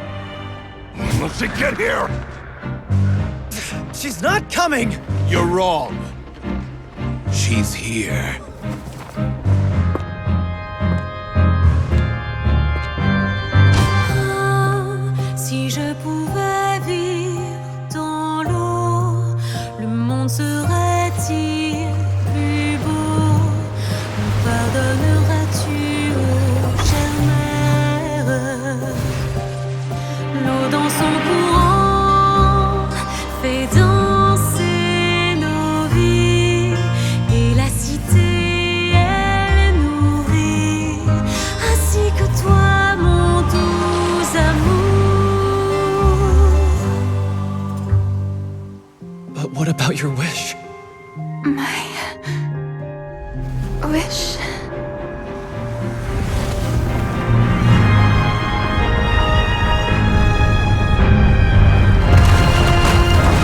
Speaker 13: Let's get here!
Speaker 8: She's not coming!
Speaker 13: You're wrong. She's here.
Speaker 14: Si je pouvais vivre dans l'eau, le monde serait-il plus beau? Me pardonneras-tu, ô chère mère? L'eau dans son courant fait danser nos vies, et la cité elle nourrit, ainsi que toi, mon doux amour.
Speaker 8: But what about your wish?
Speaker 2: My wish.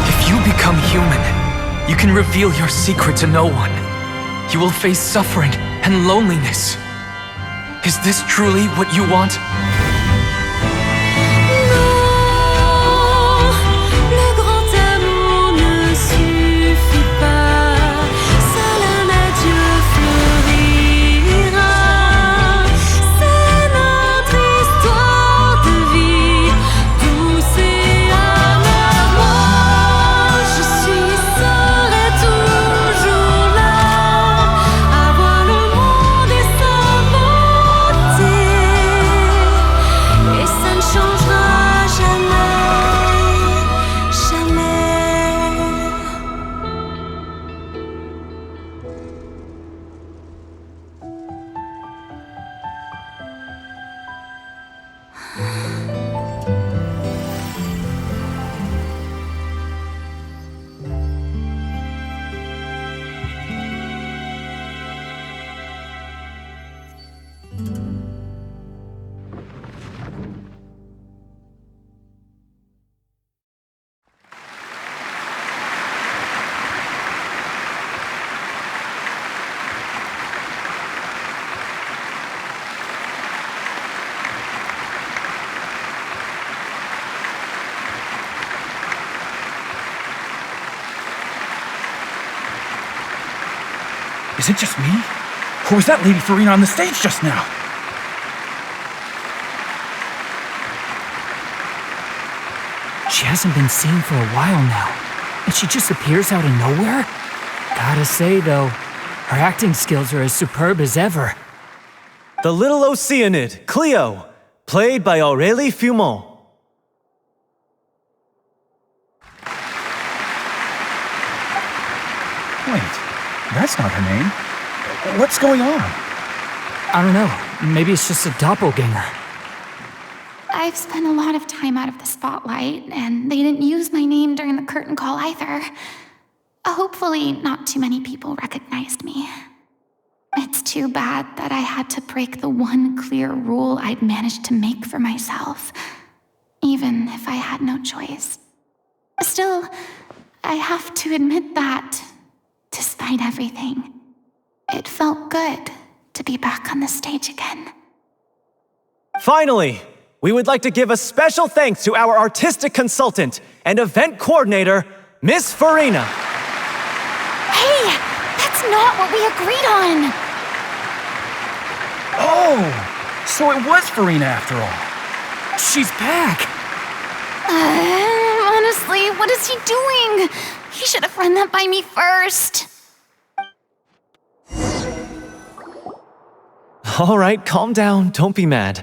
Speaker 3: If you become human, you can reveal your secret to no one. You will face suffering and loneliness. Is this truly what you want?
Speaker 14: Le grand amour ne suffit pas, seul un adieu fleurira. C'est notre histoire de vie, douce et amère. Moi, je serai toujours là, à voir le monde et sa beauté, et ça ne changera jamais, jamais.
Speaker 6: Is it just me? Or was that Lady Furina on the stage just now?
Speaker 15: She hasn't been seen for a while now, and she just appears out of nowhere? Gotta say, though, her acting skills are as superb as ever.
Speaker 8: The little Oceanid, Cleo, played by Aurélie Fumont.
Speaker 6: Wait, that's not her name. What's going on?
Speaker 15: I don't know, maybe it's just a doppelganger.
Speaker 4: I've spent a lot of time out of the spotlight, and they didn't use my name during the curtain call either. Hopefully, not too many people recognized me. It's too bad that I had to break the one clear rule I'd managed to make for myself, even if I had no choice. Still, I have to admit that, despite everything, it felt good to be back on the stage again.
Speaker 8: Finally, we would like to give a special thanks to our artistic consultant and event coordinator, Miss Furina.
Speaker 4: Hey, that's not what we agreed on!
Speaker 6: Oh, so it was Furina after all.
Speaker 15: She's back!
Speaker 4: Honestly, what is he doing? He should have run that by me first.
Speaker 8: All right, calm down, don't be mad.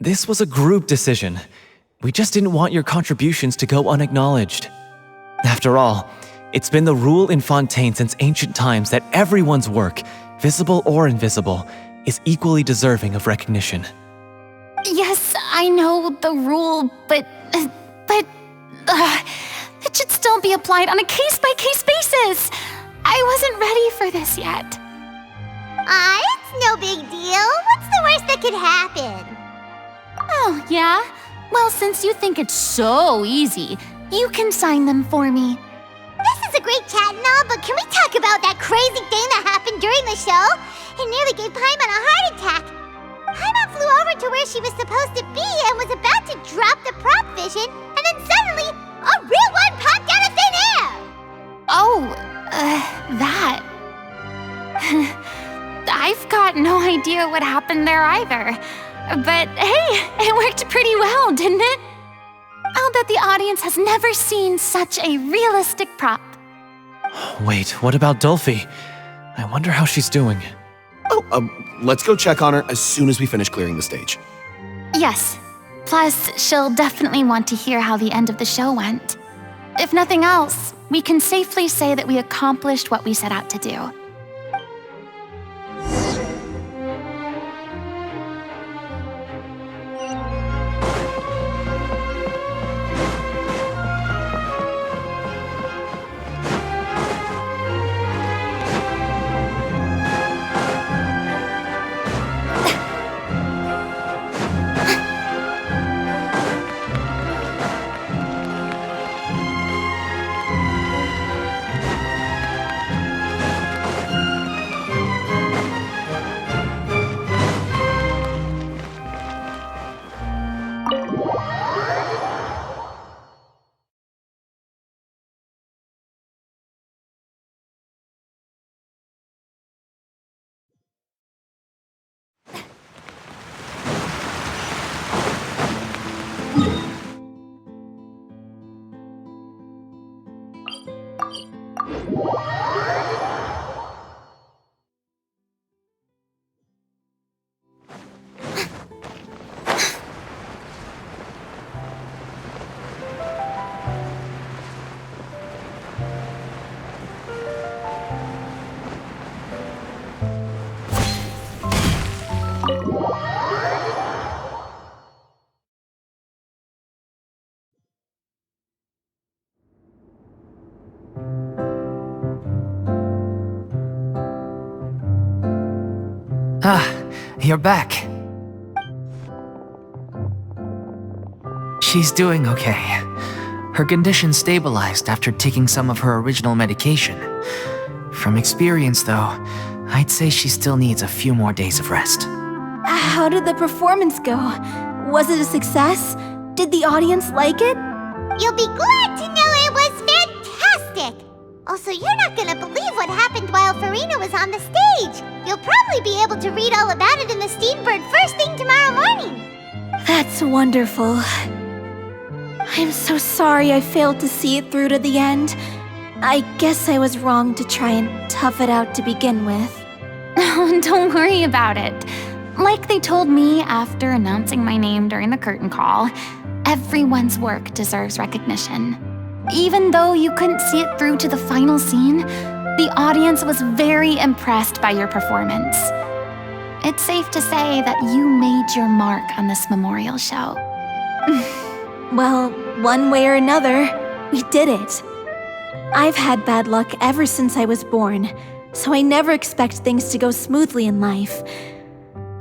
Speaker 8: This was a group decision. We just didn't want your contributions to go unacknowledged. After all, it's been the rule in Fontaine since ancient times that everyone's work, visible or invisible, is equally deserving of recognition.
Speaker 4: Yes, I know the rule, but it should still be applied on a case-by-case basis. I wasn't ready for this yet.
Speaker 1: It's no big deal. What's the worst that could happen?
Speaker 4: Oh, yeah? Well, since you think it's so easy, you can sign them for me.
Speaker 1: This is a great chat and all, but can we talk about that crazy thing that happened during the show? It nearly gave Paimon a heart attack. Paimon where she was supposed to be and was about to drop the prop vision, and then suddenly, a real one popped out of thin air!
Speaker 4: Oh, that. I've got no idea what happened there either. But hey, it worked pretty well, didn't it? I'll bet the audience has never seen such a realistic prop.
Speaker 8: Wait, what about Dolphy? I wonder how she's doing.
Speaker 10: Oh, let's go check on her as soon as we finish clearing the stage.
Speaker 4: Yes. Plus, she'll definitely want to hear how the end of the show went. If nothing else, we can safely say that we accomplished what we set out to do.
Speaker 3: You're back. She's doing okay. Her condition stabilized after taking some of her original medication. From experience, though, I'd say she still needs a few more days of rest.
Speaker 5: How did the performance go? Was it a success? Did the audience like it?
Speaker 1: You'll be glad to know it was fantastic! Also, you're not gonna believe what happened while Furina was on the stage. You'll probably be able to read all about it in the Steambird first thing tomorrow morning.
Speaker 5: That's wonderful. I'm so sorry I failed to see it through to the end. I guess I was wrong to try and tough it out to begin with.
Speaker 4: Oh, don't worry about it. Like they told me after announcing my name during the curtain call, everyone's work deserves recognition. Even though you couldn't see it through to the final scene, the audience was very impressed by your performance. It's safe to say that you made your mark on this memorial show.
Speaker 5: Well, one way or another, we did it. I've had bad luck ever since I was born, so I never expect things to go smoothly in life.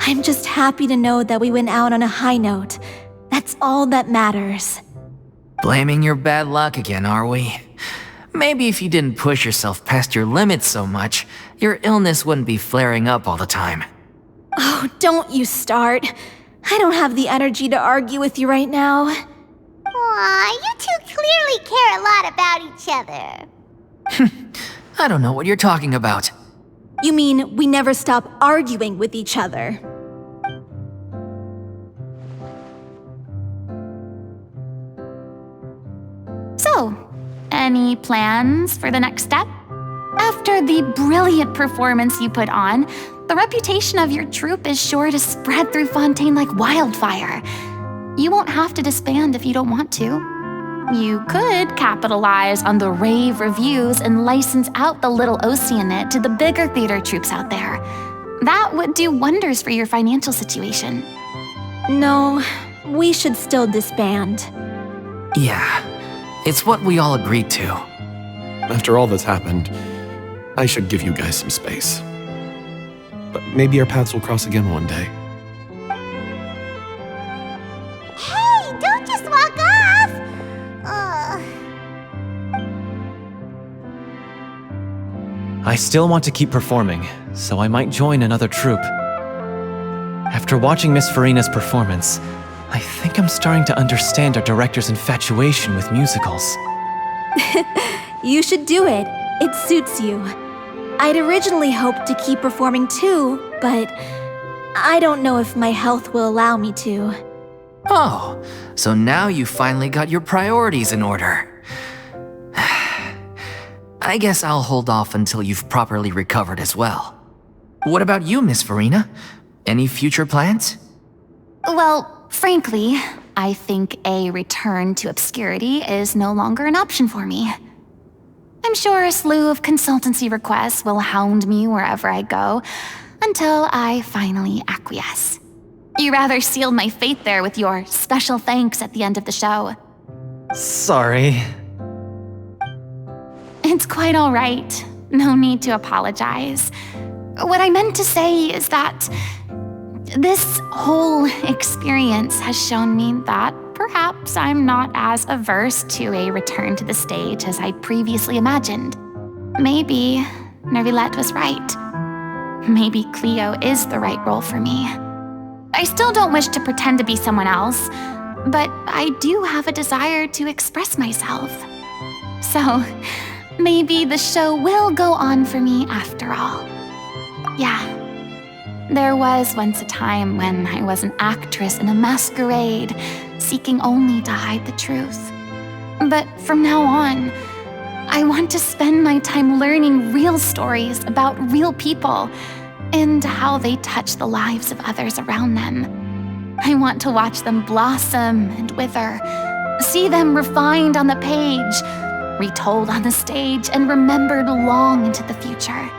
Speaker 5: I'm just happy to know that we went out on a high note. That's all that matters.
Speaker 3: Blaming your bad luck again, are we? Maybe if you didn't push yourself past your limits so much, your illness wouldn't be flaring up all the time.
Speaker 5: Oh, don't you start. I don't have the energy to argue with you right now.
Speaker 1: Aw, you two clearly care a lot about each other.
Speaker 3: I don't know what you're talking about.
Speaker 5: You mean we never stop arguing with each other?
Speaker 4: So, any plans for the next step? After the brilliant performance you put on, the reputation of your troupe is sure to spread through Fontaine like wildfire. You won't have to disband if you don't want to. You could capitalize on the rave reviews and license out the Little Oceanid to the bigger theater troupes out there. That would do wonders for your financial situation.
Speaker 5: No, we should still disband.
Speaker 3: Yeah, it's what we all agreed to.
Speaker 10: After all that's happened, I should give you guys some space. But maybe our paths will cross again one day.
Speaker 1: Hey, don't just walk off!
Speaker 8: I still want to keep performing, so I might join another troupe. After watching Miss Furina's performance, I think I'm starting to understand our director's infatuation with musicals.
Speaker 5: You should do it. It suits you. I'd originally hoped to keep performing too, but I don't know if my health will allow me to.
Speaker 3: Oh, so now you finally got your priorities in order. I guess I'll hold off until you've properly recovered as well. What about you, Miss Furina? Any future plans?
Speaker 4: Well, frankly, I think a return to obscurity is no longer an option for me. I'm sure a slew of consultancy requests will hound me wherever I go until I finally acquiesce. You rather sealed my fate there with your special thanks at the end of the show.
Speaker 8: Sorry.
Speaker 4: It's quite all right. No need to apologize. What I meant to say is that this whole experience has shown me that perhaps I'm not as averse to a return to the stage as I previously imagined. Maybe Nervilette was right. Maybe Cleo is the right role for me. I still don't wish to pretend to be someone else, but I do have a desire to express myself. So, maybe the show will go on for me after all. Yeah, there was once a time when I was an actress in a masquerade, seeking only to hide the truth. But from now on, I want to spend my time learning real stories about real people and how they touch the lives of others around them. I want to watch them blossom and wither, see them refined on the page, retold on the stage, and remembered long into the future.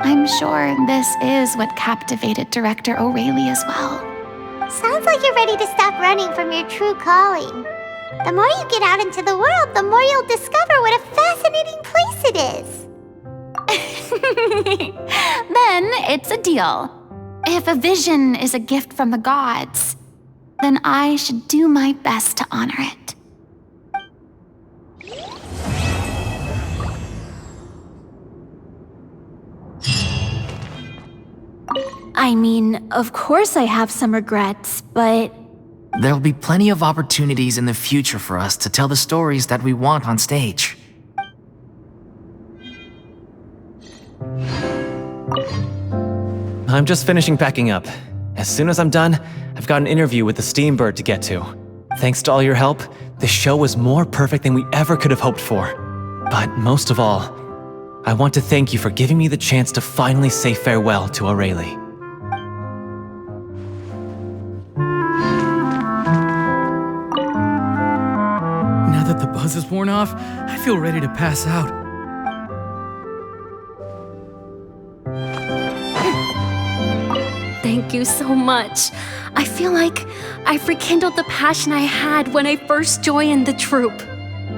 Speaker 4: I'm sure this is what captivated director O'Reilly as well.
Speaker 1: Sounds like you're ready to stop running from your true calling. The more you get out into the world, the more you'll discover what a fascinating place it is.
Speaker 4: Then it's a deal. If a vision is a gift from the gods, then I should do my best to honor it.
Speaker 5: I mean, of course I have some regrets, but
Speaker 3: There'll be plenty of opportunities in the future for us to tell the stories that we want on stage.
Speaker 8: I'm just finishing packing up. As soon as I'm done, I've got an interview with the Steambird to get to. Thanks to all your help, this show was more perfect than we ever could have hoped for. But most of all, I want to thank you for giving me the chance to finally say farewell to O'Reilly.
Speaker 6: Now that the buzz is worn off, I feel ready to pass out.
Speaker 7: Thank you so much. I feel like I've rekindled the passion I had when I first joined the troupe.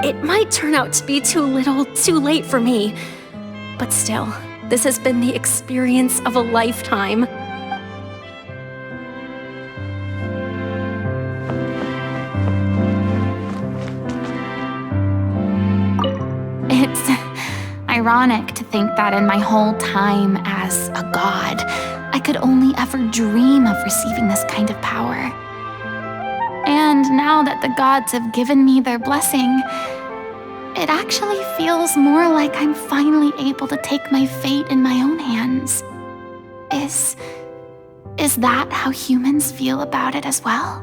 Speaker 7: It might turn out to be too little, too late for me. But still, this has been the experience of a lifetime.
Speaker 4: It's ironic to think that in my whole time as a god, I could only ever dream of receiving this kind of power. And now that the gods have given me their blessing, it actually feels more like I'm finally able to take my fate in my own hands. Is that how humans feel about it as well?